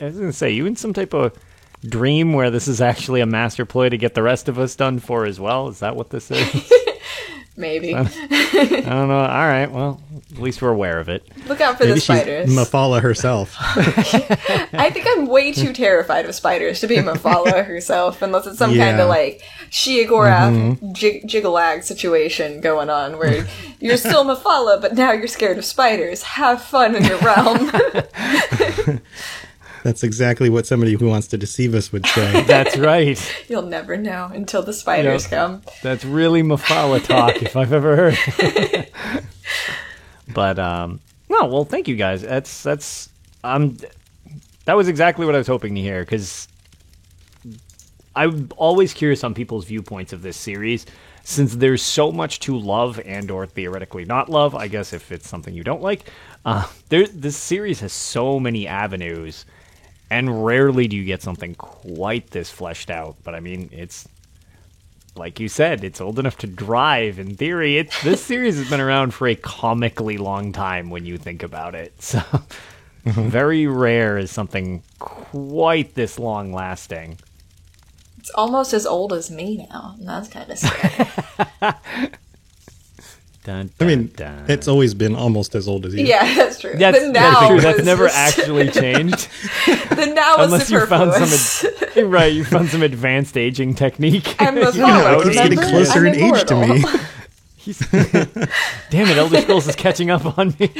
I was going to say, you in some type of dream where this is actually a master ploy to get the rest of us done for as well? Is that what this is? Maybe. I don't know. All right. Well, at least we're aware of it. Look out for the spiders. She's Mephala herself. I think I'm way too terrified of spiders to be Mephala herself, unless it's some kind of like Sheogorath Jiggalag situation going on where you're still Mephala, but now you're scared of spiders. Have fun in your realm. That's exactly what somebody who wants to deceive us would say. That's right. You'll never know until the spiders come. That's really Mephala talk, if I've ever heard it. But, no, well, thank you guys. That was exactly what I was hoping to hear, because I'm always curious on people's viewpoints of this series, since there's so much to love and or theoretically not love, I guess if it's something you don't like. This series has so many avenues, and rarely do you get something quite this fleshed out. But I mean, it's like you said, it's old enough to drive. In theory, this series has been around for a comically long time when you think about it. So very rare is something quite this long lasting. It's almost as old as me now, and that's kind of scary. Dun, I mean, dun. it's always been almost as old as you. Yeah, that's true. That's the now true. That's was never just- actually changed. The now was Unless you found superfluous. right, you found some advanced aging technique. I'm a Yeah, follower, it keeps getting remember? closer I'm in age to me. immortal. Damn it, Elder Scrolls is catching up on me.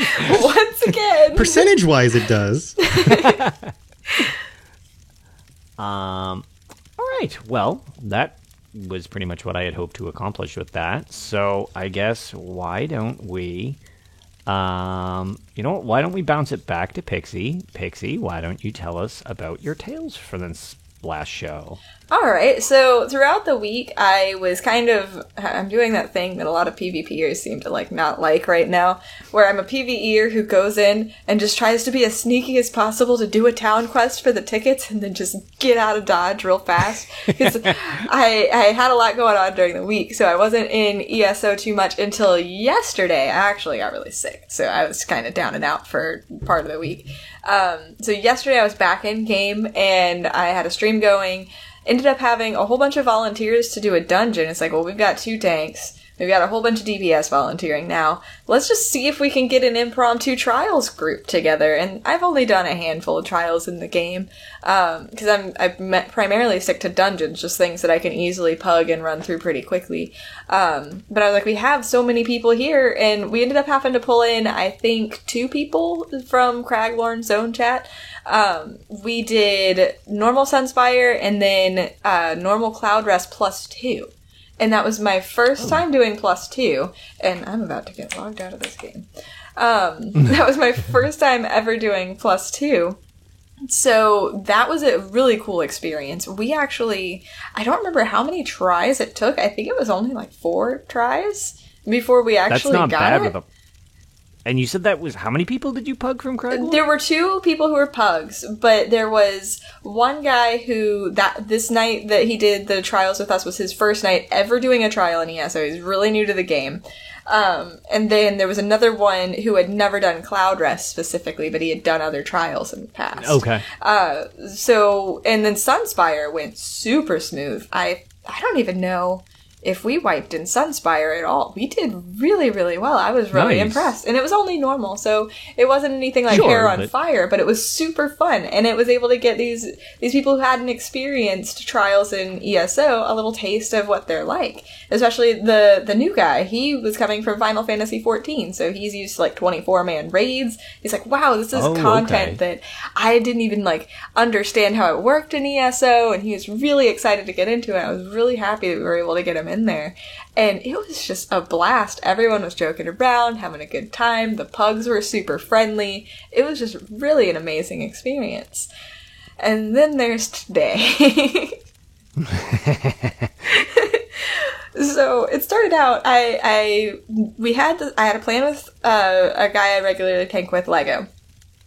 Once again. Percentage-wise, it does. All right. Well, that was pretty much what I had hoped to accomplish with that. So I guess why don't we, why don't we bounce it back to Pixie? Pixie, why don't you tell us about your tales for this last show? All right, so throughout the week, I'm doing that thing that a lot of PvPers seem to not like right now, where I'm a PvEer who goes in and just tries to be as sneaky as possible to do a town quest for the tickets and then just get out of Dodge real fast. Because I had a lot going on during the week, so I wasn't in ESO too much until yesterday. I actually got really sick, so I was kind of down and out for part of the week. So yesterday I was back in game and I had a stream going. Ended up having a whole bunch of volunteers to do a dungeon. It's like, well, we've got 2 tanks. We've got a whole bunch of DPS volunteering now. Let's just see if we can get an impromptu trials group together. And I've only done a handful of trials in the game. Because I primarily stick to dungeons, just things that I can easily pug and run through pretty quickly. But I was like, we have so many people here, and we ended up having to pull in, I think, 2 people from Craglorn's Zone Chat. We did normal Sunspire and then normal Cloud Rest +2. And that was my first time doing +2. And I'm about to get logged out of this game. That was my first time ever doing +2. So that was a really cool experience. We actually, I don't remember how many tries it took. I think it was only 4 tries before we actually got it. That's not bad with a... And you said that was... How many people did you pug from Craiglorn? There were 2 people who were pugs, but there was one guy who, this night that he did the trials with us was his first night ever doing a trial in ESO. He's really new to the game. And then there was another one who had never done Cloud Rest specifically, but he had done other trials in the past. Okay. And then Sunspire went super smooth. I don't even know if we wiped in Sunspire at all. We did really, really well. I was really impressed. And it was only normal, so it wasn't anything like hair on fire, but it was super fun. And it was able to get these people who hadn't experienced trials in ESO a little taste of what they're like. Especially the new guy. He was coming from Final Fantasy XIV, so he's used to 24-man raids. He's like, wow, this is content that I didn't even understand how it worked in ESO, and he was really excited to get into it. I was really happy that we were able to get him in there. And it was just a blast. Everyone was joking around, having a good time. The pugs were super friendly. It was just really an amazing experience. And then there's today. So it started out, I had a plan with a guy I regularly tank with, Lego.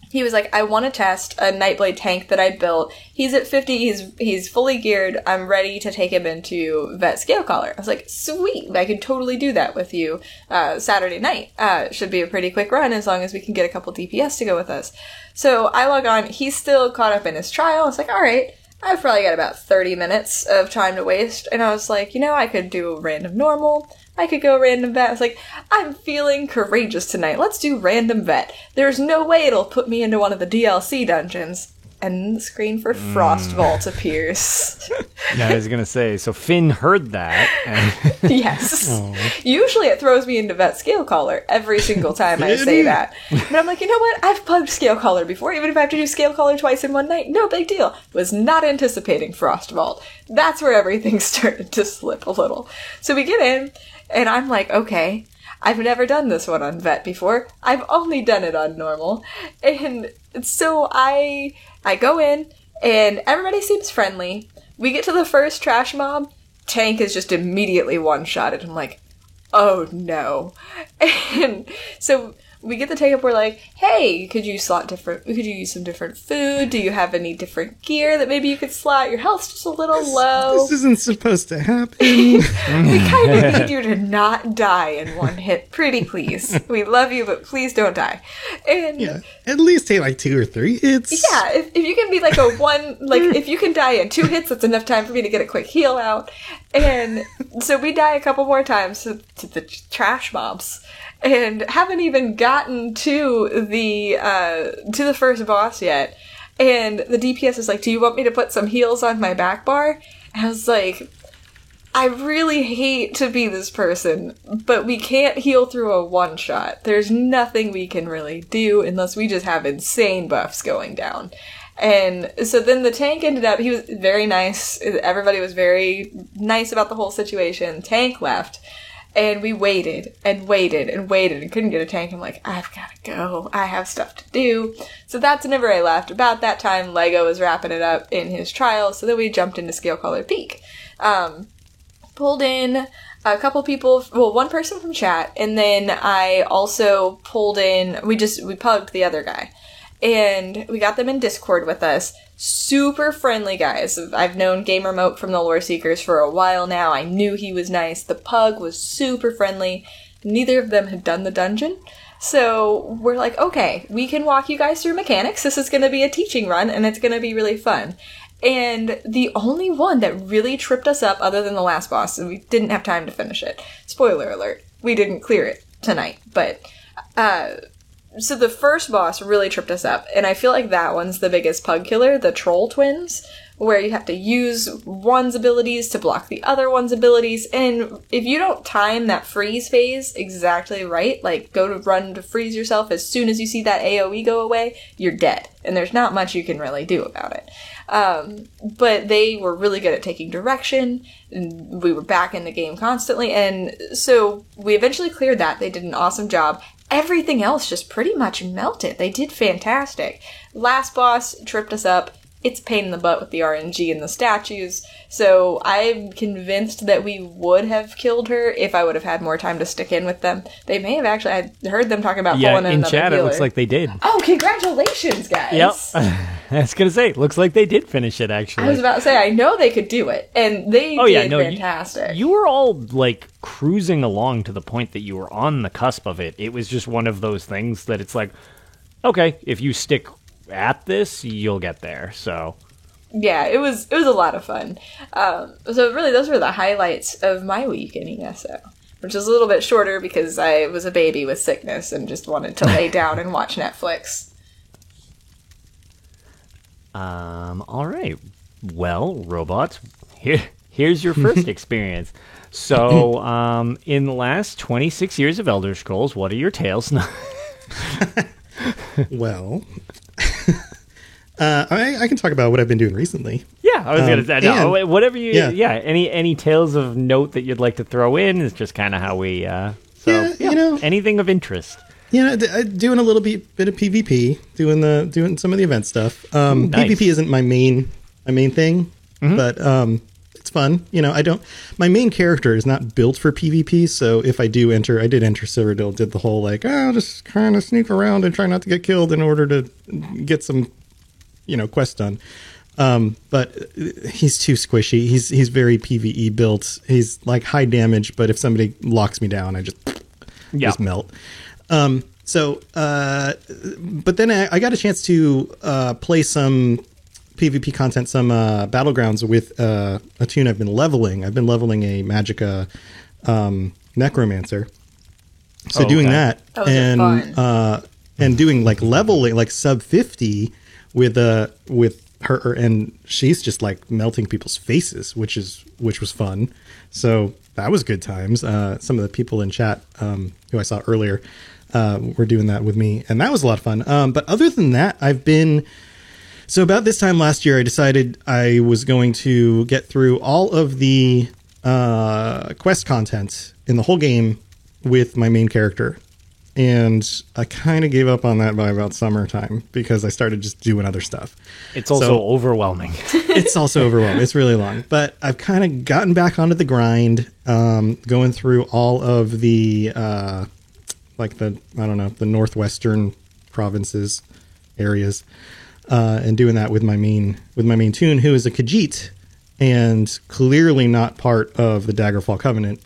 he was like, I want to test a Nightblade tank that I built. He's at 50. He's fully geared. I'm ready to take him into Vet Scalecaller. I was like, sweet. I could totally do that with you Saturday night. Should be a pretty quick run as long as we can get a couple DPS to go with us. So I log on. He's still caught up in his trial. I was like, all right. I've probably got about 30 minutes of time to waste. And I was like, I could do a random normal. I could go random vet. I was like, I'm feeling courageous tonight. Let's do random vet. There's no way it'll put me into one of the DLC dungeons. And the screen for Frost Vault appears. Yeah, I was going to say, so Finn heard that. And Yes. Aww. Usually it throws me into Vet Scalecaller every single time I say that. But I'm like, you know what? I've plugged Scalecaller before. Even if I have to do Scalecaller twice in one night, no big deal. Was not anticipating Frost Vault. That's where everything started to slip a little. So we get in, and I'm like, okay, I've never done this one on Vet before. I've only done it on normal. And so I go in, and everybody seems friendly. We get to the first trash mob. Tank is just immediately one-shotted. I'm like, oh no. And so we get the tank up, we're like, hey, could you use some different food? Do you have any different gear that maybe you could slot? Your health's just a little low. This isn't supposed to happen. We kind of need you to not die in one hit. Pretty please. We love you, but please don't die. And Yeah, at least take like 2 or 3 hits. yeah, if you can be like a one, like if you can die in 2 hits, that's enough time for me to get a quick heal out. And so we die a couple more times to the trash mobs, and haven't even gotten to the first boss yet. And the DPS is like, do you want me to put some heals on my back bar? And I was like, I really hate to be this person, but we can't heal through a one-shot. There's nothing we can really do unless we just have insane buffs going down. And so then the tank ended up, he was very nice. Everybody was very nice about the whole situation. Tank left. And we waited and waited and waited and couldn't get a tank. I'm like, I've got to go. I have stuff to do. So that's whenever I left. About that time, Lego was wrapping it up in his trial. So then we jumped into Scalecaller Peak. Pulled in a couple people, well, one person from chat. And then I also pulled in, we pugged the other guy. And we got them in Discord with us. Super friendly guys. I've known Gamer Moat from the Lore Seekers for a while now. I knew he was nice. The pug was super friendly. Neither of them had done the dungeon. So we're like, okay, we can walk you guys through mechanics. This is going to be a teaching run, and it's going to be really fun. And the only one that really tripped us up, other than the last boss, and we didn't have time to finish it. Spoiler alert. We didn't clear it tonight. But, so the first boss really tripped us up, and I feel like that one's the biggest pug killer, the Troll Twins, where you have to use one's abilities to block the other one's abilities, and if you don't time that freeze phase exactly right, like go to run to freeze yourself as soon as you see that AoE go away, you're dead, and there's not much you can really do about it. But they were really good at taking direction, and we were back in the game constantly, and so we eventually cleared that. They did an awesome job. Everything else just pretty much melted. They did fantastic. Last boss tripped us up. It's a pain in the butt with the RNG and the statues, so I'm convinced that we would have killed her if I would have had more time to stick in with them. They may have actually, I heard them talking about pulling in another chat healer. it looks like they did. Oh, congratulations, guys! Yep. I was going to say, looks like they did finish it, actually. I was about to say, I know they could do it, and they did fantastic. You were all, like, cruising along to the point that you were on the cusp of it. It was just one of those things that it's like, okay, if you stick at this, you'll get there, so... Yeah, it was a lot of fun. So really, those were the highlights of my week in ESO, which is a little bit shorter because I was a baby with sickness and just wanted to lay down and watch Netflix. All right. Well, robots, here's your first experience. So, in the last 26 years of Elder Scrolls, what are your tales? Well, I can talk about what I've been doing recently. Yeah, I was going to say, whatever you, any tales of note that you'd like to throw in is just kind of how we, anything of interest. Doing a little bit of PvP, doing some of the event stuff. Nice. PvP isn't my main thing, but It's fun. You know, my main character is not built for PvP, so if I did enter Cyrodiil, did the whole like, oh, just kind of sneak around and try not to get killed in order to get some, quests done. But he's too squishy. He's very PvE built. He's like high damage, but if somebody locks me down, I just melt. But then I got a chance to play some PvP content, some Battlegrounds with a tune I've been leveling. I've been leveling a Magicka Necromancer. So doing that and doing like leveling, like sub 50 with her, and she's just like melting people's faces, which was fun. So that was good times. Some of the people in chat who I saw earlier were doing that with me, and that was a lot of fun. But other than that, so about this time last year, I decided I was going to get through all of the quest content in the whole game with my main character. And I kind of gave up on that by about summertime because I started just doing other stuff. It's also overwhelming. It's also overwhelming. It's really long. But I've kind of gotten back onto the grind, going through all of the, the northwestern provinces, areas, and doing that with my main tune, who is a Khajiit and clearly not part of the Daggerfall Covenant.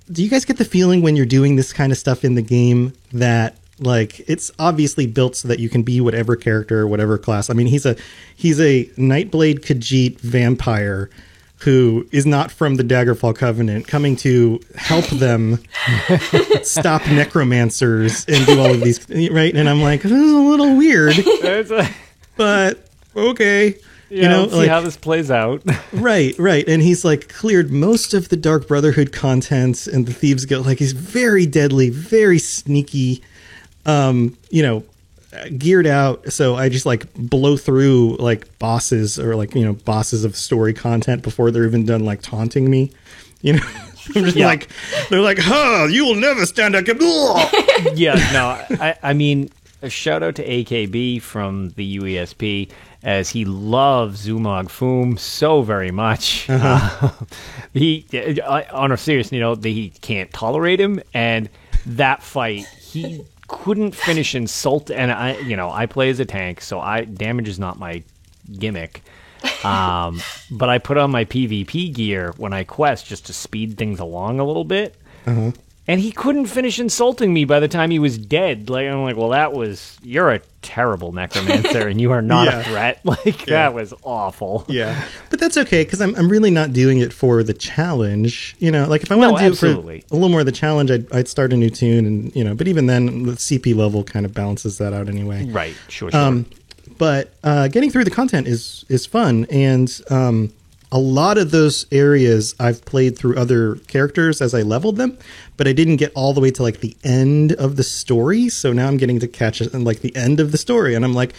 Do you guys get the feeling when you're doing this kind of stuff in the game that like it's obviously built so that you can be whatever character, whatever class? I mean, he's a Nightblade Khajiit vampire who is not from the Daggerfall Covenant, coming to help them stop necromancers and do all of these, right? And I'm like, this is a little weird, but okay. Yeah, let's see how this plays out. Right. And he's like cleared most of the Dark Brotherhood content and the Thieves Guild. Like he's very deadly, very sneaky, geared out. So I just like blow through like bosses or like, bosses of story content before they're even done like taunting me. I'm just like, they're like, you will never stand up. I mean, a shout out to AKB from the UESP, as he loves Zumog Foom so very much. He, on a serious note, he can't tolerate him, and that fight, he couldn't finish Insult, and I play as a tank, so damage is not my gimmick. But I put on my PvP gear when I quest just to speed things along a little bit. And he couldn't finish insulting me by the time he was dead. Like I'm like, well, you're a terrible necromancer, and you are not a threat. That was awful. Yeah, but that's okay because I'm really not doing it for the challenge. Like if I want to do it for a little more of the challenge, I'd start a new tune, and But even then, the CP level kind of balances that out anyway. Right. Sure. But getting through the content is fun, and a lot of those areas I've played through other characters as I leveled them, but I didn't get all the way to like the end of the story. So now I'm getting to catch it in like the end of the story. And I'm like,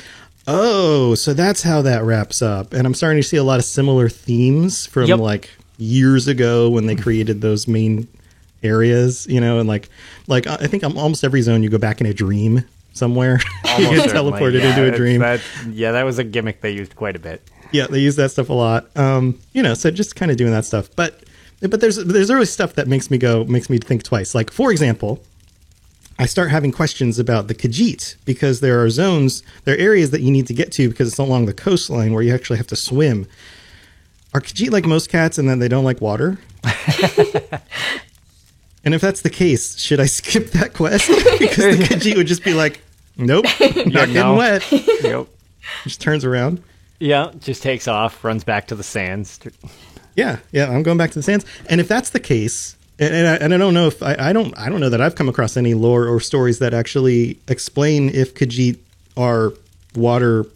oh, so that's how that wraps up. And I'm starting to see a lot of similar themes from like years ago when they created those main areas, and like I think almost every zone you go back in a dream somewhere. You get teleported into a dream. That was a gimmick they used quite a bit. Yeah, they use that stuff a lot. So just kind of doing that stuff. But there's always stuff that makes me think twice. Like, for example, I start having questions about the Khajiit because there are areas that you need to get to because it's along the coastline where you actually have to swim. Are Khajiit like most cats and then they don't like water? And if that's the case, should I skip that quest? Because the Khajiit would just be like, nope, not getting wet. Yep. Just turns around. Yeah, just takes off, runs back to the sands. Yeah, I'm going back to the sands. And if that's the case, and I don't know if I don't know that I've come across any lore or stories that actually explain if Khajiit are water,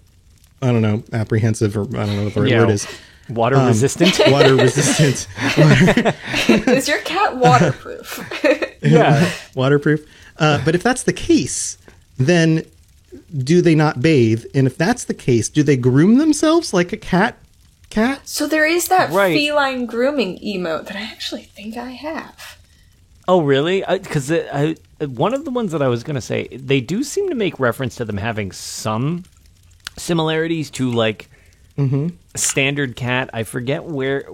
apprehensive, or I don't know what the right word is. Water resistant. Water resistant. Is your cat waterproof? Yeah, waterproof. But if that's the case, then do they not bathe? And if that's the case, do they groom themselves like a cat? So there is that feline grooming emote that I actually think I have. Oh, really? Because one of the ones that I was going to say, they do seem to make reference to them having some similarities to like standard cat. I forget where.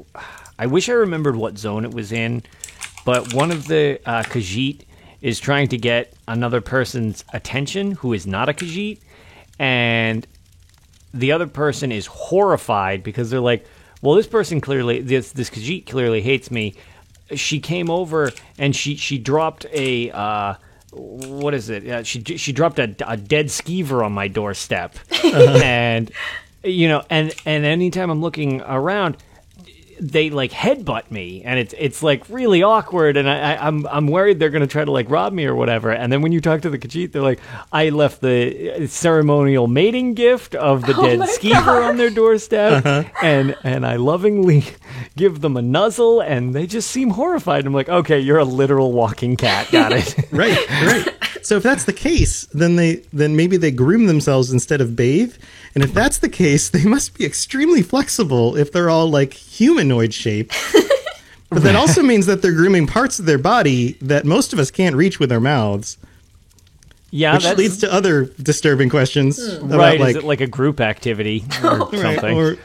I wish I remembered what zone it was in, but one of the Khajiit is trying to get another person's attention who is not a Khajiit, and the other person is horrified because they're like, well, this person clearly, this Khajiit clearly hates me. She came over and she dropped a what is it? She dropped a dead skeever on my doorstep, and and anytime I'm looking around, they like headbutt me, and it's like really awkward, and I'm worried they're gonna try to like rob me or whatever. And then when you talk to the Khajiit, they're like, I left the ceremonial mating gift of the dead skeever on their doorstep, and I lovingly give them a nuzzle, and they just seem horrified. I'm like, okay, you're a literal walking cat, got it. Right. So if that's the case, then maybe they groom themselves instead of bathe. And if that's the case, they must be extremely flexible if they're all like humanoid shaped. But that also means that they're grooming parts of their body that most of us can't reach with our mouths. Yeah, which leads to other disturbing questions. About, right, like, is it like a group activity or something? Right,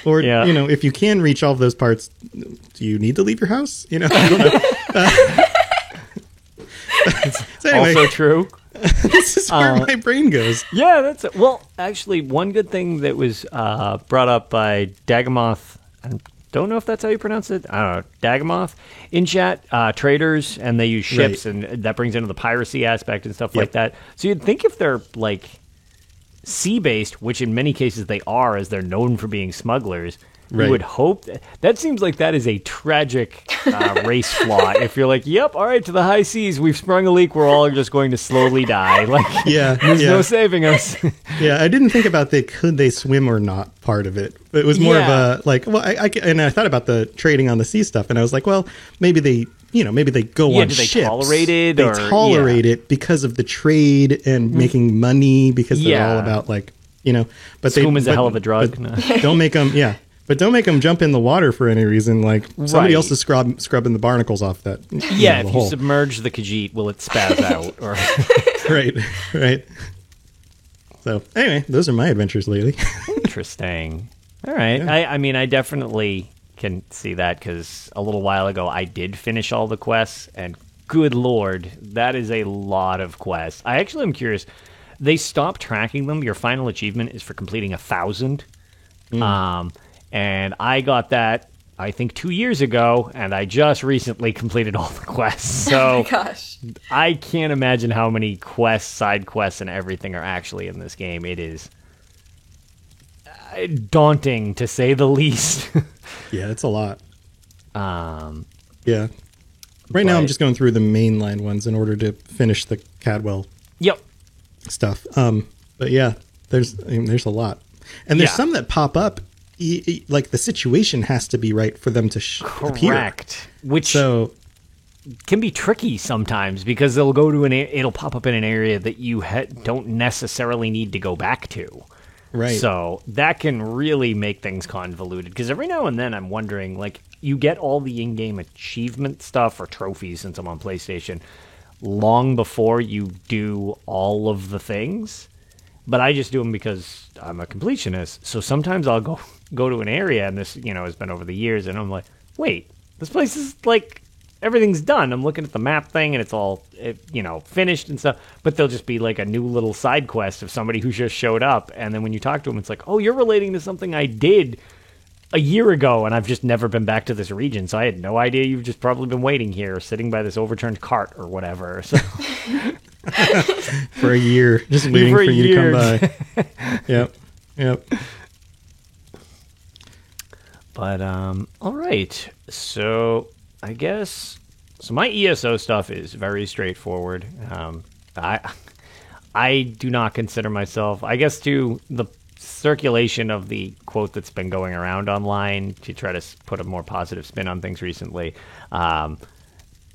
or if you can reach all of those parts, do you need to leave your house? I don't know. So anyway, also true. This is where my brain goes. Yeah, that's it. Well, actually, one good thing that was brought up by Dagamoth, I don't know if that's how you pronounce it. I don't know. Dagamoth in chat, traders, and they use ships, and that brings into the piracy aspect and stuff like that. So you'd think if they're like sea-based, which in many cases they are, as they're known for being smugglers, you would hope that seems like that is a tragic race flaw. If you're like, yep, all right, to the high seas, we've sprung a leak, we're all just going to slowly die. Like, there's no saving us. I didn't think about the could they swim or not part of it. It was more of a like, well, I thought about the trading on the sea stuff, and I was like, well, maybe they go on ships. They tolerate it? They tolerate it because of the trade and making money, because they're all about like, but Skoom is a hell of a drug. Don't make them, But don't make them jump in the water for any reason. Like somebody else is scrubbing the barnacles off that. If you submerge the Khajiit, will it spaz out? Or right. So anyway, those are my adventures lately. Interesting. All right. Yeah. I mean, I definitely can see that because a little while ago I did finish all the quests, and good lord, that is a lot of quests. I actually am curious. They stopped tracking them. Your final achievement is for completing 1,000. And I got that, I think, 2 years ago, and I just recently completed all the quests. So oh my gosh. I can't imagine how many quests, side quests, and everything are actually in this game. It is daunting, to say the least. Yeah, it's a lot. Yeah. Right now I'm just going through the mainline ones in order to finish the Cadwell stuff. But yeah, there's a lot. And there's some that pop up. Like the situation has to be right for them to appear. Correct. Which can be tricky sometimes because they'll go to it'll pop up in an area that you don't necessarily need to go back to. Right. So that can really make things convoluted because every now and then I'm wondering, like, you get all the in-game achievement stuff or trophies since I'm on PlayStation long before you do all of the things. But I just do them because I'm a completionist. So sometimes I'll go to an area, and this, has been over the years, and I'm like, wait, this place is like, everything's done. I'm looking at the map thing, and it's all, finished and stuff. But there'll just be like a new little side quest of somebody who just showed up. And then when you talk to them, it's like, oh, you're relating to something I did a year ago, and I've just never been back to this region. So I had no idea you've just probably been waiting here, sitting by this overturned cart or whatever. So... for a year, just waiting for you to come by. Yep. But all right. So I guess my ESO stuff is very straightforward. I do not consider myself, I guess, to the circulation of the quote that's been going around online to try to put a more positive spin on things recently. I'm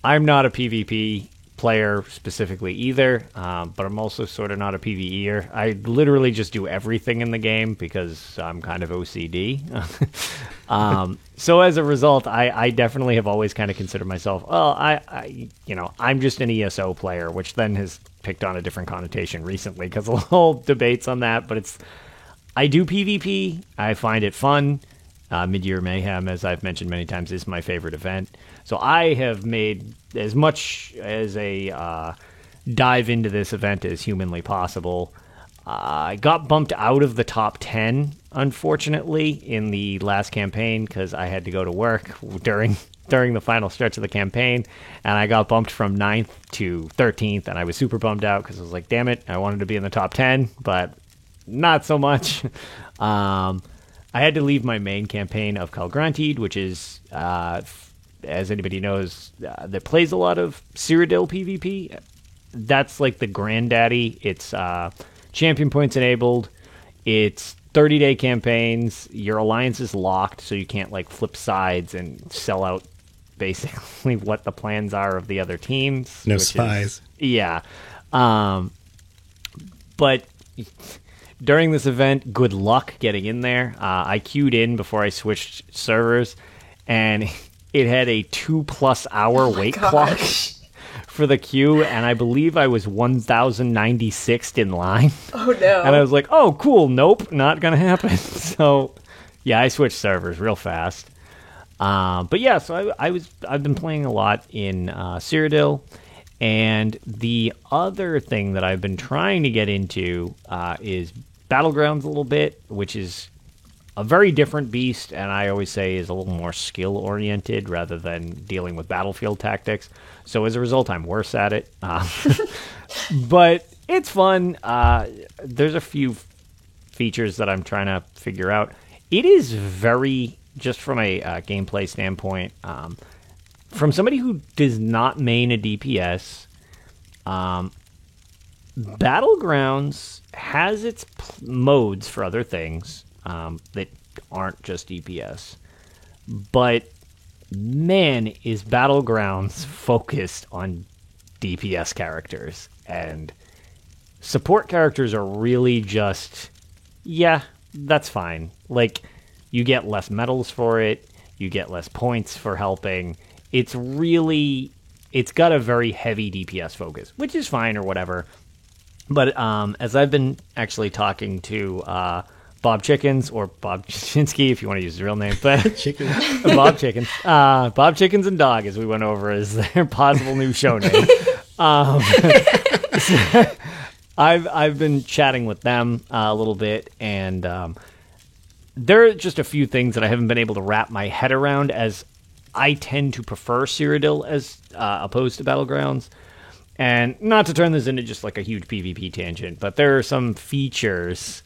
not a PvP player specifically either, but I'm also sort of not a PvEer. I literally just do everything in the game because I'm kind of OCD. So as a result, I definitely have always kind of considered myself, I'm just an ESO player, which then has picked on a different connotation recently because of the whole debates on that. But I do PvP. I find it fun. Mid-Year Mayhem, as I've mentioned many times, is my favorite event. So I have made as much as a dive into this event as humanly possible. I got bumped out of the top 10, unfortunately, in the last campaign because I had to go to work during the final stretch of the campaign, and I got bumped from 9th to 13th, and I was super bummed out because I was like, damn it, I wanted to be in the top 10, but not so much. I had to leave my main campaign of Calgrantid, which is, as anybody knows, that plays a lot of Cyrodiil PvP. That's like the granddaddy. It's champion points enabled. It's 30-day campaigns. Your alliance is locked, so you can't like flip sides and sell out basically what the plans are of the other teams. No spies. Yeah. But during this event, good luck getting in there. I queued in before I switched servers, and it had a 2+ hour wait clock for the queue, and I believe I was 1,096th in line. Oh, no. And I was like, oh, cool, nope, not going to happen. So, yeah, I switched servers real fast. But yeah, so I've been playing a lot in Cyrodiil, and the other thing that I've been trying to get into is Battlegrounds a little bit, which is a very different beast, and I always say is a little more skill-oriented rather than dealing with battlefield tactics. So as a result, I'm worse at it. But it's fun. There's a few features that I'm trying to figure out. It is very, just from a gameplay standpoint, from somebody who does not main a DPS, Battlegrounds has its modes for other things that aren't just DPS. But, man, is Battlegrounds focused on DPS characters. And support characters are really just, yeah, that's fine. Like, you get less medals for it, you get less points for helping. It's got a very heavy DPS focus, which is fine or whatever. But as I've been actually talking to Bob Chickens, or Bob Chinsky, if you want to use his real name, but Bob Chickens. Bob Chickens and Dog, as we went over, is their possible new show name. I've been chatting with them a little bit, and there are just a few things that I haven't been able to wrap my head around, as I tend to prefer Cyrodiil as opposed to Battlegrounds. And not to turn this into just like a huge PvP tangent, but there are some features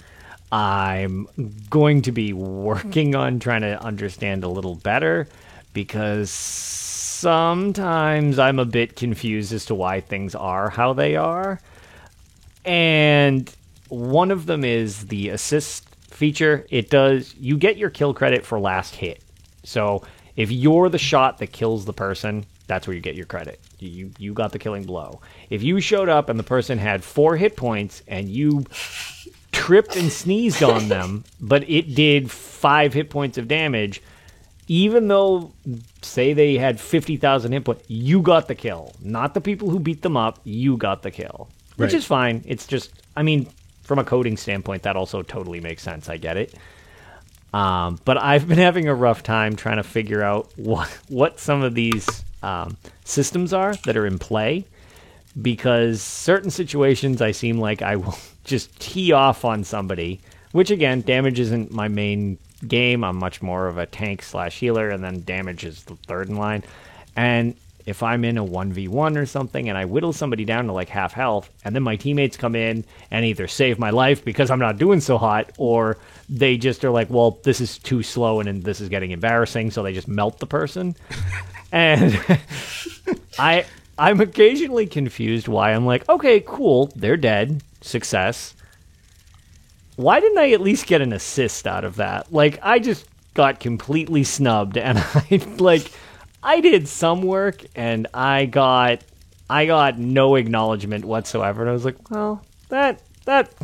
I'm going to be working on trying to understand a little better, because sometimes I'm a bit confused as to why things are how they are. And one of them is the assist feature. You get your kill credit for last hit. So if you're the shot that kills the person, that's where you get your credit. You got the killing blow. If you showed up and the person had 4 hit points and you tripped and sneezed on them, but it did 5 hit points of damage, even though, say they had 50,000 hit points, you got the kill. Not the people who beat them up, you got the kill. Which is fine. It's just, I mean, from a coding standpoint, that also totally makes sense. I get it. But I've been having a rough time trying to figure out what some of these systems are that are in play, because certain situations I seem like I will just tee off on somebody, which again, damage isn't my main game. I'm much more of a tank/healer, and then damage is the third in line. And if I'm in a 1v1 or something and I whittle somebody down to like half health, and then my teammates come in and either save my life because I'm not doing so hot, or they just are like, well, this is too slow and this is getting embarrassing, so they just melt the person. And I'm occasionally confused why I'm like, okay, cool, they're dead, success. Why didn't I at least get an assist out of that? Like, I just got completely snubbed, and I did some work, and I got no acknowledgement whatsoever. And I was like, well, that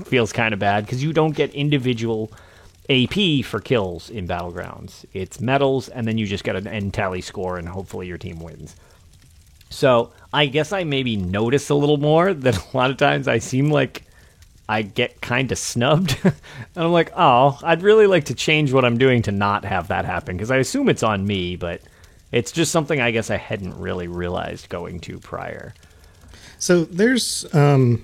feels kind of bad, because you don't get individual AP for kills in Battlegrounds. It's medals, and then you just get an end tally score, and hopefully your team wins. So I guess I maybe notice a little more that a lot of times I seem like I get kind of snubbed. And I'm like, oh, I'd really like to change what I'm doing to not have that happen, because I assume it's on me, but it's just something I guess I hadn't really realized going to prior. So there's a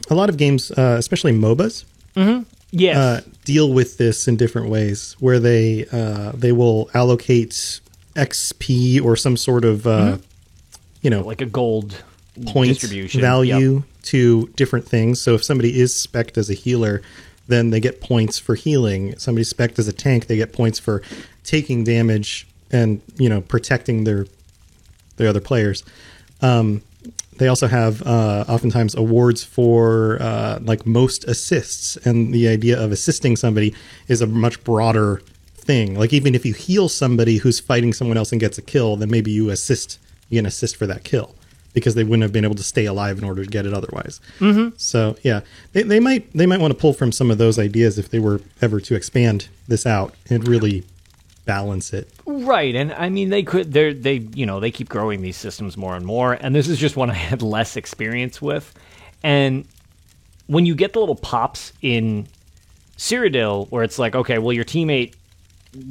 lot of games, especially MOBAs, Yes. deal with this in different ways, where they will allocate XP or some sort of like a gold point distribution value Yep. to different things. So if somebody is spec'd as a healer, then they get points for healing. If somebody's spec'd as a tank, they get points for taking damage and protecting the other players. They also have oftentimes awards for like most assists, and the idea of assisting somebody is a much broader thing. Like even if you heal somebody who's fighting someone else and gets a kill, then maybe you can assist for that kill, because they wouldn't have been able to stay alive in order to get it otherwise. So yeah, they might want to pull from some of those ideas if they were ever to expand this out and really balance it. Right, and I mean they keep growing these systems more and more, and this is just one I had less experience with. And when you get the little pops in Cyrodiil where it's like, okay, well your teammate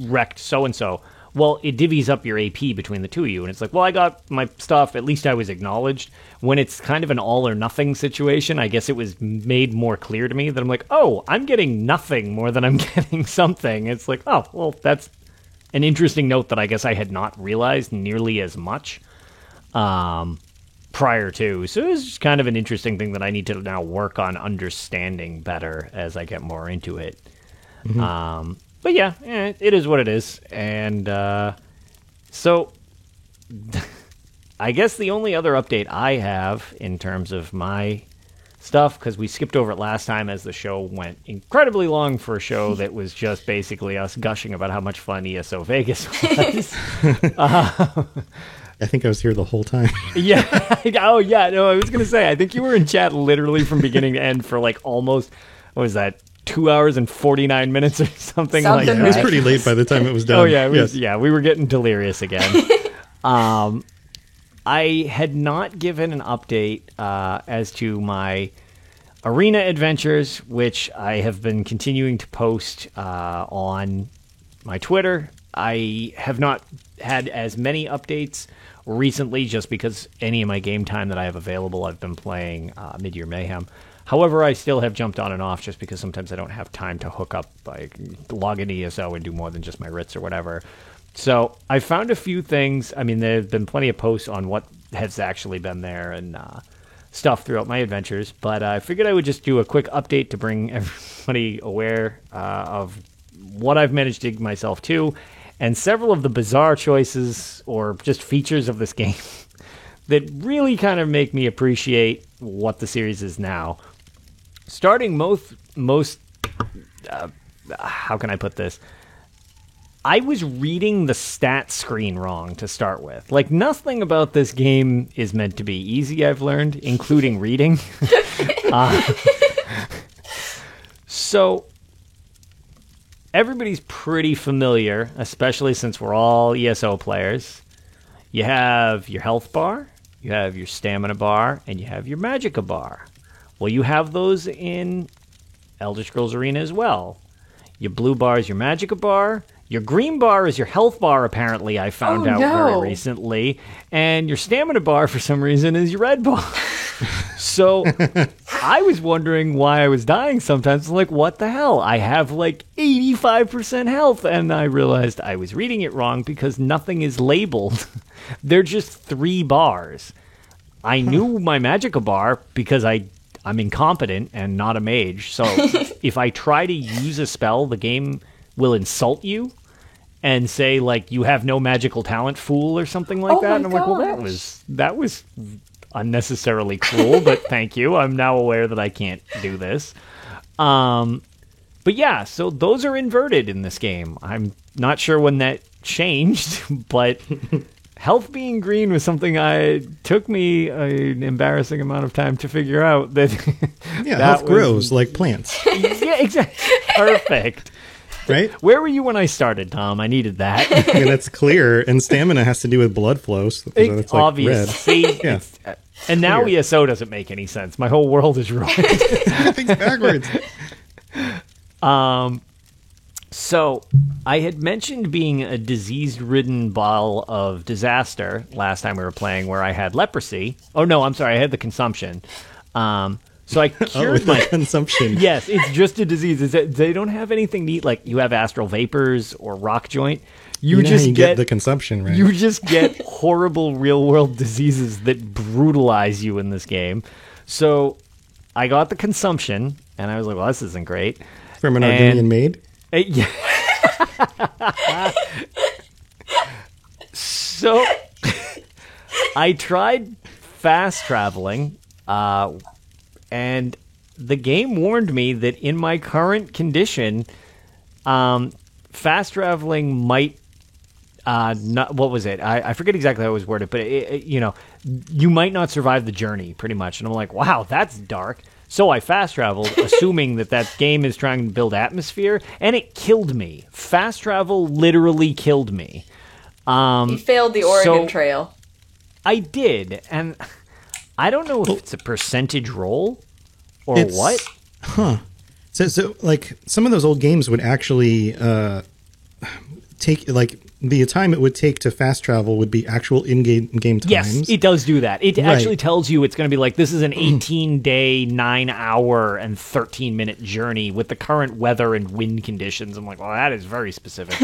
wrecked so and so, well, it divvies up your AP between the two of you, and it's like, well, I got my stuff, at least I was acknowledged. When it's kind of an all or nothing situation, I guess it was made more clear to me that I'm like, oh, I'm getting nothing more than I'm getting something. It's like, oh, well, that's an interesting note that I guess I had not realized nearly as much prior to. So it's just kind of an interesting thing that I need to now work on understanding better as I get more into it. But yeah, it is what it is. And so I guess the only other update I have in terms of my stuff, because we skipped over it last time as the show went incredibly long for a show that was just basically us gushing about how much fun ESO Vegas was. I think I was here the whole time. Yeah. Oh, yeah. No, I was going to say, I think you were in chat literally from beginning to end for like almost, what was that, 2 hours and 49 minutes or something like that. It was pretty late by the time it was done. Oh, yeah. It was, yeah, we were getting delirious again. I had not given an update as to my arena adventures, which I have been continuing to post on my Twitter. I have not had as many updates recently just because any of my game time that I have available, I've been playing Mid-Year Mayhem. However, I still have jumped on and off just because sometimes I don't have time to hook up, like log into ESO and do more than just my writs or whatever. So I found a few things. I mean, there have been plenty of posts on what has actually been there and stuff throughout my adventures, but I figured I would just do a quick update to bring everybody aware of what I've managed to dig myself to, and several of the bizarre choices or just features of this game that really kind of make me appreciate what the series is now. Starting most how can I put this? I was reading the stat screen wrong to start with. Like, nothing about this game is meant to be easy, I've learned, including reading. So, everybody's pretty familiar, especially since we're all ESO players. You have your health bar, you have your stamina bar, and you have your magicka bar. Well, you have those in Elder Scrolls Arena as well. Your blue bar is your magicka bar. Your green bar is your health bar, apparently, I found out very recently. And your stamina bar, for some reason, is your red bar. So I was wondering why I was dying sometimes. Like, what the hell? I have like 85% health. And I realized I was reading it wrong because nothing is labeled. They're just 3 bars. I knew my magicka bar because I'm incompetent and not a mage. So if I try to use a spell, the game will insult you and say, like, you have no magical talent, fool, or something like that. And I'm like, well, that was unnecessarily cruel, but thank you. I'm now aware that I can't do this. But yeah, so those are inverted in this game. I'm not sure when that changed, but health being green was something took me an embarrassing amount of time to figure out that. Yeah, health grows like plants. Yeah, exactly. Perfect. Right? Where were you when I started, Tom? I needed that. Yeah, that's clear. And stamina has to do with blood flow. So that's like obvious. red. See, Yeah. And now Weird. ESO doesn't make any sense. My whole world is ruined. Everything's backwards. So, I had mentioned being a disease-ridden ball of disaster last time we were playing, where I had leprosy. Oh no, I'm sorry, I had the consumption. So I cured with my the consumption. Yes, it's just a disease. They don't have anything neat like you have astral vapors or rock joint. You You know how just you get the consumption, right? you just get horrible real-world diseases that brutalize you in this game. So I got the consumption, and I was like, well, this isn't great. From an and- Argonian maid. Yeah. So I tried fast traveling, and the game warned me that in my current condition, fast traveling might not. What was it? I forget exactly how it was worded, but you might not survive the journey, pretty much. And I'm like, wow, that's dark. So I fast traveled, assuming that game is trying to build atmosphere, and it killed me. Fast travel literally killed me. You failed the Oregon Trail. I did, and I don't know if it's a percentage roll or It's- what. Huh. So like some of those old games would actually take like the time it would take to fast travel would be actual in-game times. Yes, it does do that. It Right. actually tells you it's going to be like, this is an 18-day, 9-hour, and 13-minute journey with the current weather and wind conditions. I'm like, well, that is very specific.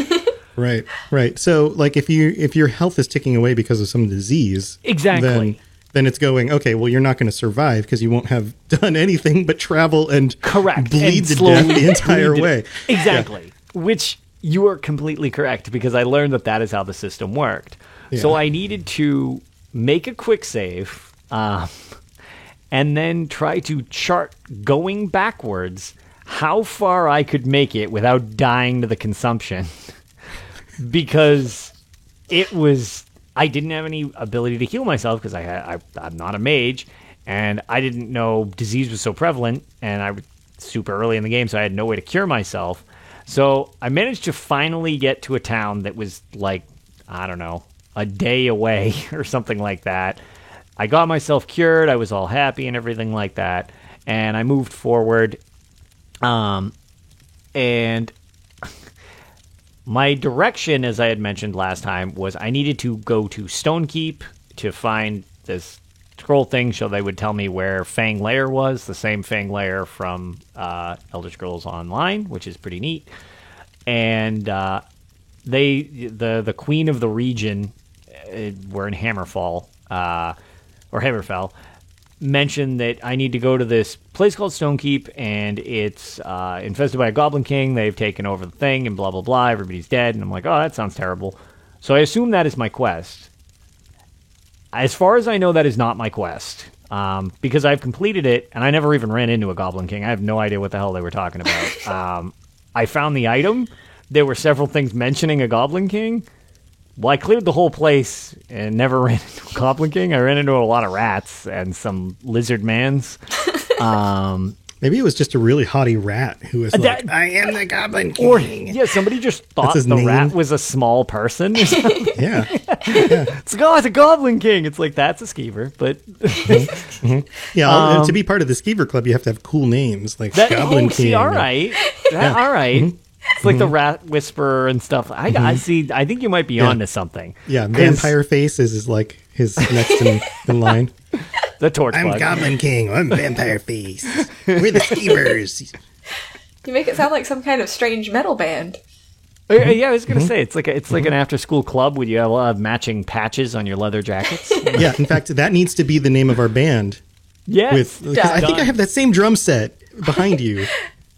Right. So like if your health is ticking away because of some disease, Exactly. then it's going, okay, well, you're not going to survive because you won't have done anything but travel and Correct. bleed And to slowly death the entire bleed to- way. Exactly. Which you are completely correct, because I learned that is how the system worked. So I needed to make a quick save and then try to chart going backwards how far I could make it without dying to the consumption. Because I didn't have any ability to heal myself because I'm not a mage, and I didn't know disease was so prevalent, and I was super early in the game, so I had no way to cure myself. So I managed to finally get to a town that was like, I don't know, a day away or something like that. I got myself cured. I was all happy and everything like that, and I moved forward. And my direction, as I had mentioned last time, was I needed to go to Stonekeep to find this scroll thing, so they would tell me where Fang Lair was, the same Fang Lair from Elder Scrolls Online, which is pretty neat. And the queen of the region, we're in Hammerfall, or Hammerfell, mentioned that I need to go to this place called Stonekeep, and it's infested by a Goblin King. They've taken over the thing, and blah, blah, blah. Everybody's dead. And I'm like, oh, that sounds terrible. So I assume that is my quest. As far as I know, that is not my quest, because I've completed it, and I never even ran into a Goblin King. I have no idea what the hell they were talking about. I found the item. There were several things mentioning a Goblin King. Well, I cleared the whole place and never ran into a Goblin King. I ran into a lot of rats and some lizard mans. Maybe it was just a really haughty rat who was like, I am the Goblin King. Or, yeah, somebody just thought his the name. rat was a small person or something. Yeah. It's like, oh, it's a Goblin King. It's like, that's a skeever, but... Yeah, to be part of the Skeever Club, you have to have cool names like That, Goblin King. see, all right. All right. It's like the rat whisperer and stuff. I see. I think you might be onto something. Yeah, 'Cause Vampire Face is like his next in line. The torch I'm bug. Goblin King. I'm Vampire Face. We're the Skeevers. You make it sound like some kind of strange metal band. Yeah, I was gonna say it's like an after school club where you have a lot of matching patches on your leather jackets. Yeah, in fact, that needs to be the name of our band. Yes, Because I think I have that same drum set behind you.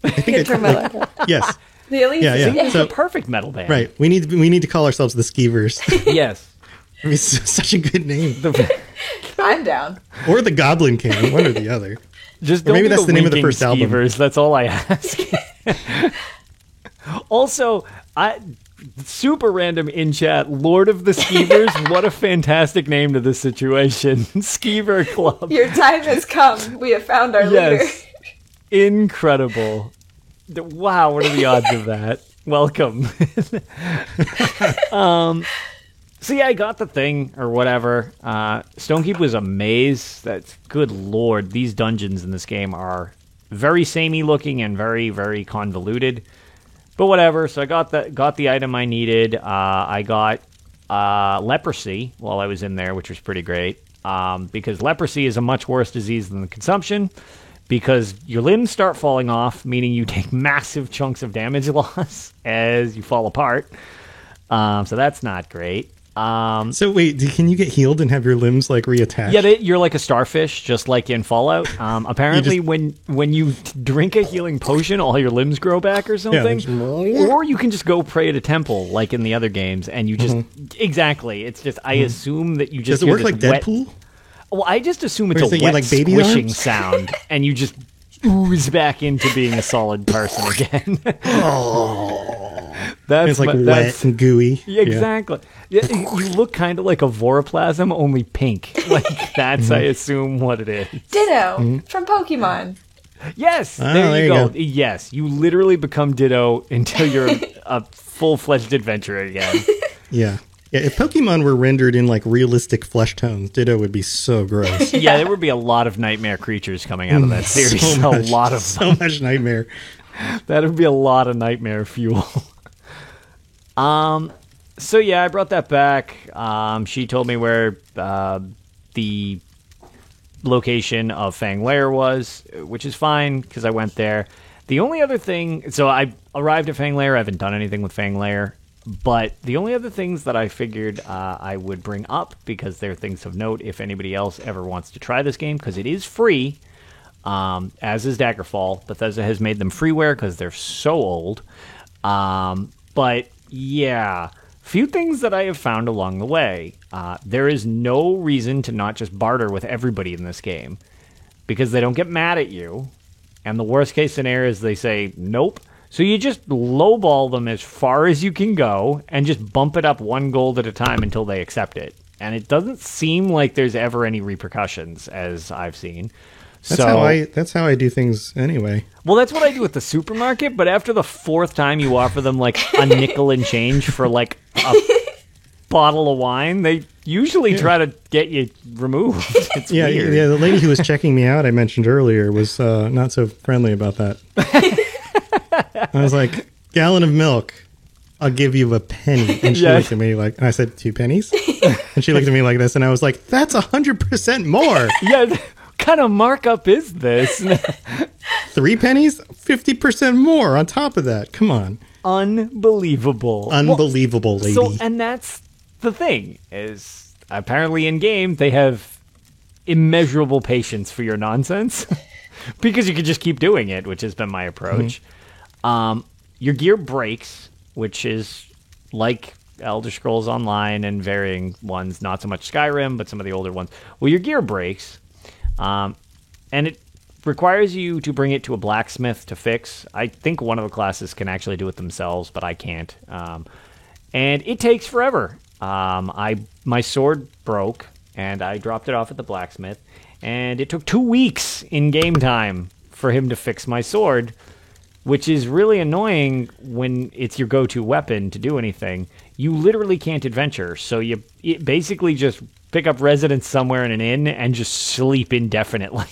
I think Intermella. yes, The Elite. Yeah. It's So- a perfect metal band. right. We need to call ourselves the Skeevers. Yes. I mean, it's such a good name. I'm down. Or the Goblin King, one or the other. Just Or maybe don't that's be the name of the winking first album. skeevers, that's all I ask. Also, super random in chat, Lord of the Skeevers. What a fantastic name to this situation. Skeever Club. Your time has come. We have found our leader. Yes. Incredible. Wow, what are the odds of that? Welcome. So yeah, I got the thing or whatever. Stonekeep was a maze. That's good lord. These dungeons in this game are very samey looking and very, very convoluted. But whatever. So I got the item I needed. I got leprosy while I was in there, which was pretty great. Because leprosy is a much worse disease than the consumption. Because your limbs start falling off, meaning you take massive chunks of damage loss as you fall apart. So that's not great. So wait, can you get healed and have your limbs like reattached? Yeah, you're like a starfish, just like in Fallout. Apparently, when you drink a healing potion, all your limbs grow back or something. Yeah, or you can just go pray at a temple, like in the other games, and you just exactly. It's just I assume that you just does it work like Deadpool? Well, I just assume it's a wet like baby squishing arms? sound, and you just ooze back into being a solid person again. It's like wet and gooey. Yeah, exactly. Yeah, you look kind of like a Voroplasm, only pink. Like that's, I assume, what it is. Ditto from Pokemon. Yes, there you go. Yes, you literally become Ditto until you're a full-fledged adventurer again. Yeah. Yeah, if Pokemon were rendered in like realistic flesh tones, Ditto would be so gross. Yeah, there would be a lot of nightmare creatures coming out of that series. So much nightmare. That would be a lot of nightmare fuel. So yeah, I brought that back. She told me where the location of Fang Lair was, which is fine because I went there. The only other thing, so I arrived at Fang Lair. I haven't done anything with Fang Lair, but the only other things that I figured I would bring up, because they're things of note if anybody else ever wants to try this game, because it is free, as is Daggerfall. Bethesda has made them freeware because they're so old. But yeah, few things that I have found along the way. There is no reason to not just barter with everybody in this game, because they don't get mad at you. And the worst case scenario is they say, nope. So you just lowball them as far as you can go and just bump it up one gold at a time until they accept it. And it doesn't seem like there's ever any repercussions, as I've seen. That's how I do things anyway. Well, that's what I do at the supermarket, but after the fourth time you offer them like a nickel and change for like a bottle of wine, they usually try to get you removed. It's weird. Yeah, the lady who was checking me out I mentioned earlier was not so friendly about that. I was like, gallon of milk, I'll give you a penny. And she looked at me like, and I said, 2 pennies? And she looked at me like this, and I was like, that's 100% more. Yeah, what kind of markup is this? 3 pennies? 50% more on top of that. Come on. Unbelievable. Unbelievable, lady. So, and that's the thing, is apparently in game they have immeasurable patience for your nonsense because you can just keep doing it, which has been my approach. Your gear breaks, which is like Elder Scrolls Online and varying ones, not so much Skyrim, but some of the older ones. Well, your gear breaks, and it requires you to bring it to a blacksmith to fix. I think one of the classes can actually do it themselves, but I can't. And it takes forever. My sword broke, and I dropped it off at the blacksmith, and it took 2 weeks in game time for him to fix my sword, which is really annoying when it's your go-to weapon to do anything. You literally can't adventure, so you basically just pick up residence somewhere in an inn and just sleep indefinitely.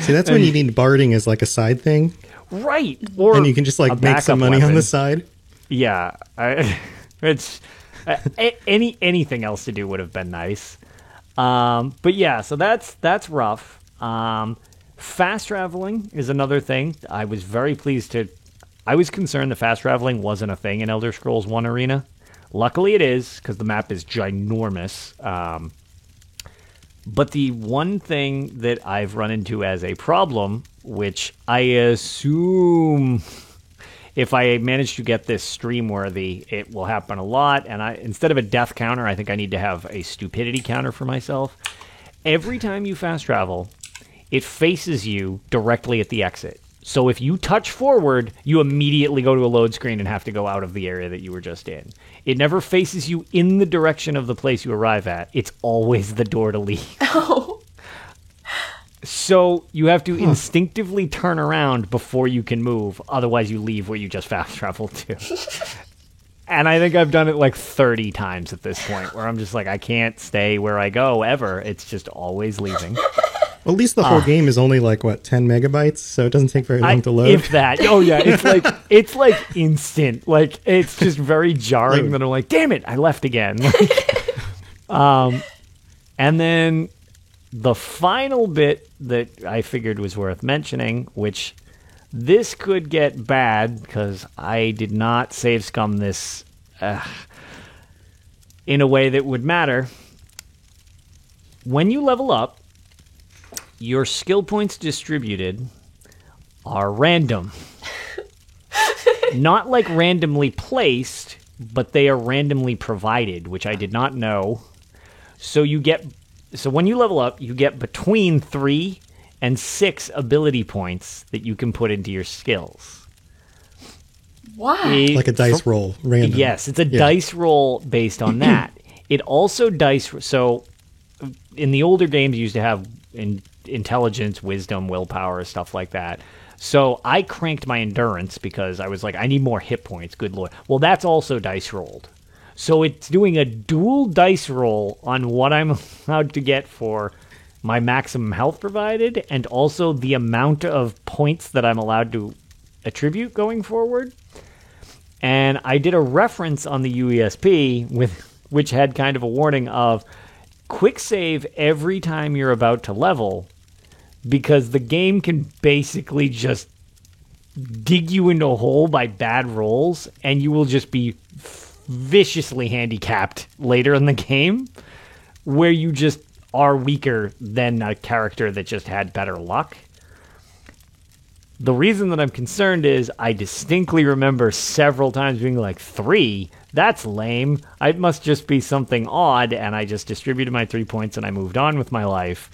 See, that's when you need barding as like a side thing. Right. Or and you can just like make some money on the side. Yeah. It's anything else to do would have been nice. But yeah, so that's rough. Fast traveling is another thing. I was very pleased I was concerned that fast traveling wasn't a thing in Elder Scrolls 1 Arena. Luckily it is, because the map is ginormous. But the one thing that I've run into as a problem, which I assume if I manage to get this stream worthy, it will happen a lot. And instead of a death counter, I think I need to have a stupidity counter for myself. Every time you fast travel, it faces you directly at the exit. So if you touch forward, you immediately go to a load screen and have to go out of the area that you were just in. It never faces you in the direction of the place you arrive at. It's always the door to leave. Oh. So you have to instinctively turn around before you can move. Otherwise, you leave where you just fast traveled to. And I think I've done it like 30 times at this point where I'm just like, I can't stay where I go ever. It's just always leaving. Well, at least the whole game is only like, 10 megabytes, so it doesn't take very long to load. If that. Oh, yeah. It's like instant. Like, it's just very jarring that I'm like, damn it, I left again. And then the final bit that I figured was worth mentioning, which this could get bad because I did not save scum this in a way that would matter. When you level up, your skill points distributed are random. Not like randomly placed, but they are randomly provided, which I did not know. So when you level up, you get between 3 and 6 ability points that you can put into your skills. Why? Like a dice roll, random. Yes, it's a dice roll based on that. It also so in the older games you used to have intelligence, wisdom, willpower, stuff like that. So I cranked my endurance because I was like, I need more hit points, good lord. Well, that's also dice rolled. So it's doing a dual dice roll on what I'm allowed to get for my maximum health provided and also the amount of points that I'm allowed to attribute going forward. And I did a reference on the UESP which had kind of a warning of quick save every time you're about to level because the game can basically just dig you into a hole by bad rolls and you will just be viciously handicapped later in the game where you just are weaker than a character that just had better luck. The reason that I'm concerned is I distinctly remember several times being like, 3? That's lame. It must just be something odd, and I just distributed my 3 points and I moved on with my life.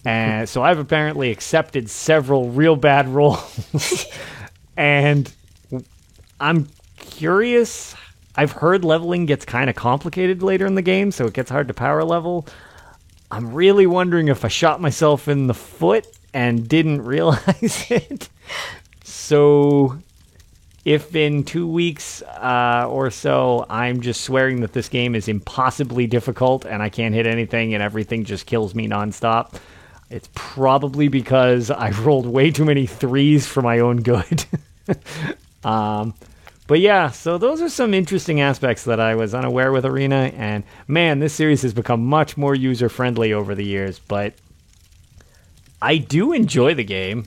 And so I've apparently accepted several real bad rolls. And I'm curious. I've heard leveling gets kind of complicated later in the game, so it gets hard to power level. I'm really wondering if I shot myself in the foot and didn't realize it. So if in 2 weeks or so I'm just swearing that this game is impossibly difficult and I can't hit anything and everything just kills me nonstop, it's probably because I rolled way too many 3s for my own good. But yeah, so those are some interesting aspects that I was unaware with Arena, and man, this series has become much more user-friendly over the years, but I do enjoy the game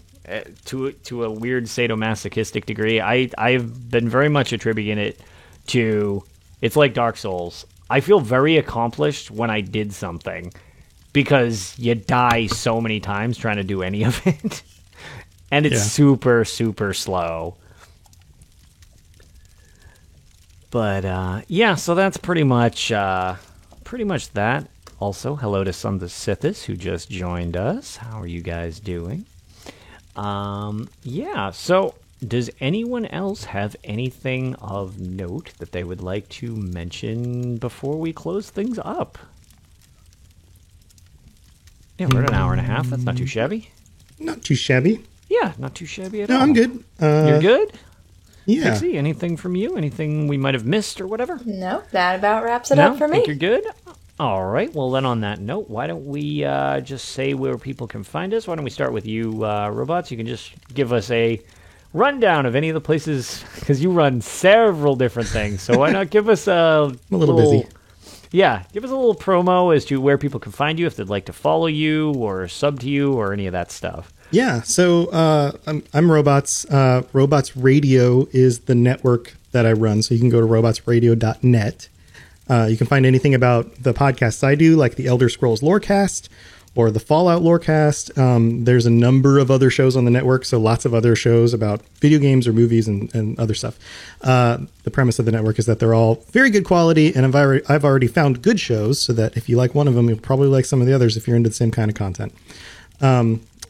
to a weird sadomasochistic degree. I've been very much attributing it to, it's like Dark Souls. I feel very accomplished when I did something, because you die so many times trying to do any of it, and it's super, super slow. But, so that's pretty much that. Also, hello to Sons of Sithis, who just joined us. How are you guys doing? So does anyone else have anything of note that they would like to mention before we close things up? Yeah, we're at an hour and a half. That's not too shabby. Not too shabby. Yeah, not too shabby at all. No, I'm good. You're good? Yeah. Pixie, anything from you? Anything we might have missed or whatever? No, that about wraps it up for me. Think you're good? All right. Well, then on that note, why don't we just say where people can find us? Why don't we start with you, Robots? You can just give us a rundown of any of the places, because you run several different things. So why not give us I'm a little busy. Yeah, give us a little promo as to where people can find you if they'd like to follow you or sub to you or any of that stuff. Yeah, so I'm Robots. Robots Radio is the network that I run, so you can go to robotsradio.net. You can find anything about the podcasts I do, like the Elder Scrolls Lorecast or the Fallout Lorecast. There's a number of other shows on the network, so lots of other shows about video games or movies and other stuff. The premise of the network is that they're all very good quality, and I've already found good shows, so that if you like one of them, you'll probably like some of the others if you're into the same kind of content.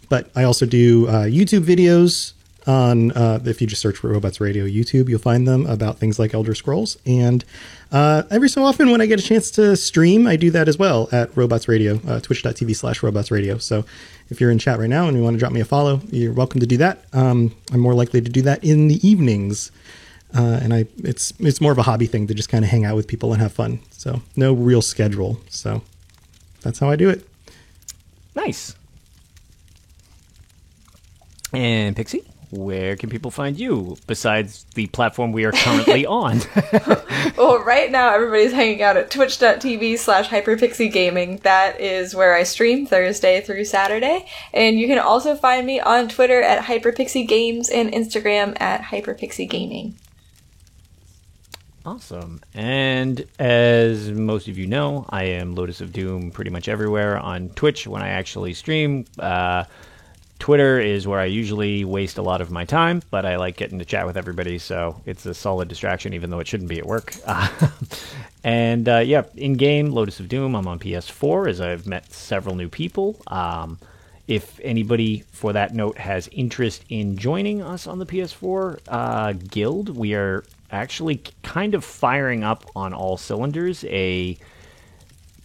But I also do YouTube videos on, if you just search for Robots Radio YouTube, you'll find them about things like Elder Scrolls. And every so often when I get a chance to stream, I do that as well at Robots Radio, twitch.tv/Robots Radio. So if you're in chat right now and you want to drop me a follow, you're welcome to do that. I'm more likely to do that in the evenings. and it's more of a hobby thing to just kind of hang out with people and have fun. So no real schedule. So that's how I do it. Nice. And Pixie, where can people find you besides the platform we are currently on? Well, right now everybody's hanging out at twitch.tv/hyperpixiegaming. That is where I stream Thursday through Saturday. And you can also find me on Twitter at hyperpixiegames and Instagram at hyperpixiegaming. Awesome. And as most of you know, I am Lotus of Doom pretty much everywhere on Twitch when I actually stream. Twitter is where I usually waste a lot of my time, but I like getting to chat with everybody, so it's a solid distraction, even though it shouldn't be at work. And in-game, Lotus of Doom, I'm on PS4, as I've met several new people. If anybody, for that note, has interest in joining us on the PS4 guild, we are actually kind of firing up on all cylinders. A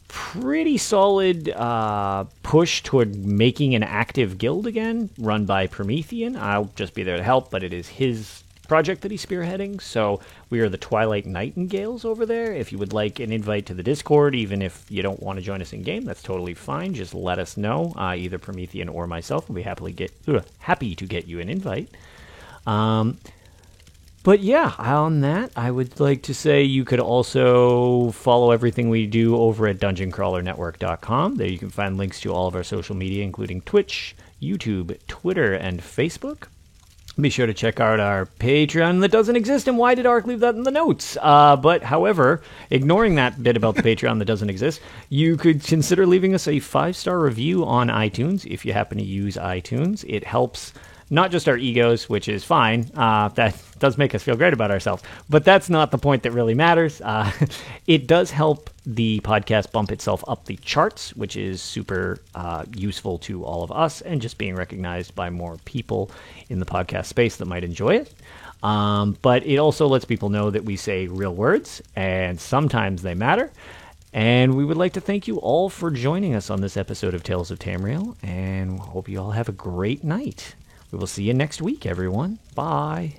pretty solid push toward making an active guild again, run by Promethean. I'll just be there to help, but it is his project that he's spearheading. So we are the Twilight Nightingales over there. If you would like an invite to the Discord, even if you don't want to join us in game, that's totally fine. Just let us know. Either Promethean or myself will be happy to get you an invite. But yeah, on that, I would like to say you could also follow everything we do over at dungeoncrawlernetwork.com. There you can find links to all of our social media, including Twitch, YouTube, Twitter, and Facebook. Be sure to check out our Patreon that doesn't exist, and why did Ark leave that in the notes? But however, ignoring that bit about the Patreon that doesn't exist, you could consider leaving us a 5-star review on iTunes if you happen to use iTunes. It helps not just our egos, which is fine. That does make us feel great about ourselves. But that's not the point that really matters. It does help the podcast bump itself up the charts, which is super useful to all of us and just being recognized by more people in the podcast space that might enjoy it. But it also lets people know that we say real words, and sometimes they matter. And we would like to thank you all for joining us on this episode of Tales of Tamriel, and hope you all have a great night. We will see you next week, everyone. Bye.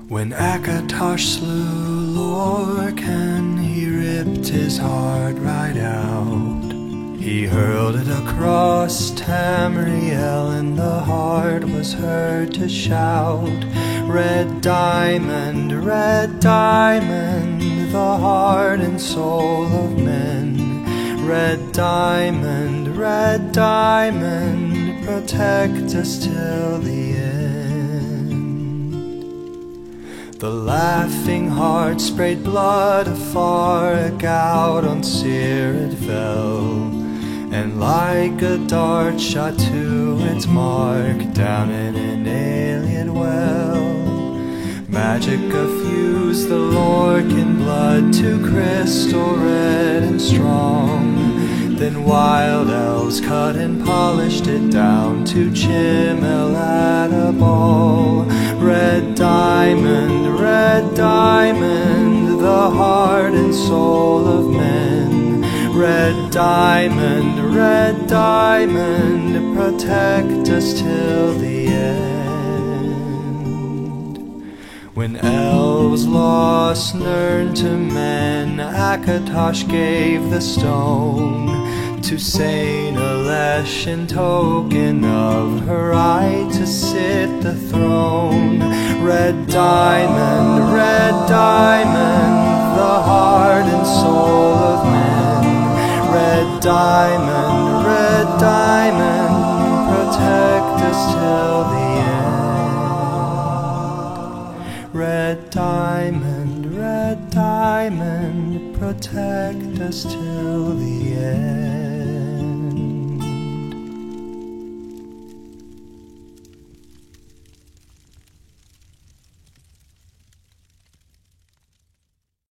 When Akatosh slew Lorcan, he ripped his heart right out. He hurled it across Tamriel, and the heart was heard to shout, red diamond, the heart and soul of men. Red diamond, protect us till the end. The laughing heart sprayed blood afar, a gout on Seir it fell, and like a dart shot to its mark down in an alien well. Magicka fused the Lorcan blood to crystal red and strong. Then wild elves cut and polished it down to Chimel at a ball. Red diamond, the heart and soul of men. Red diamond, protect us till the end. When elves lost Nirn to men, Akatosh gave the stone to Saint Alesh in token of her right to sit the throne. Red diamond, the heart and soul of men. Red diamond, protect us till the end. Red diamond, protect us till the end.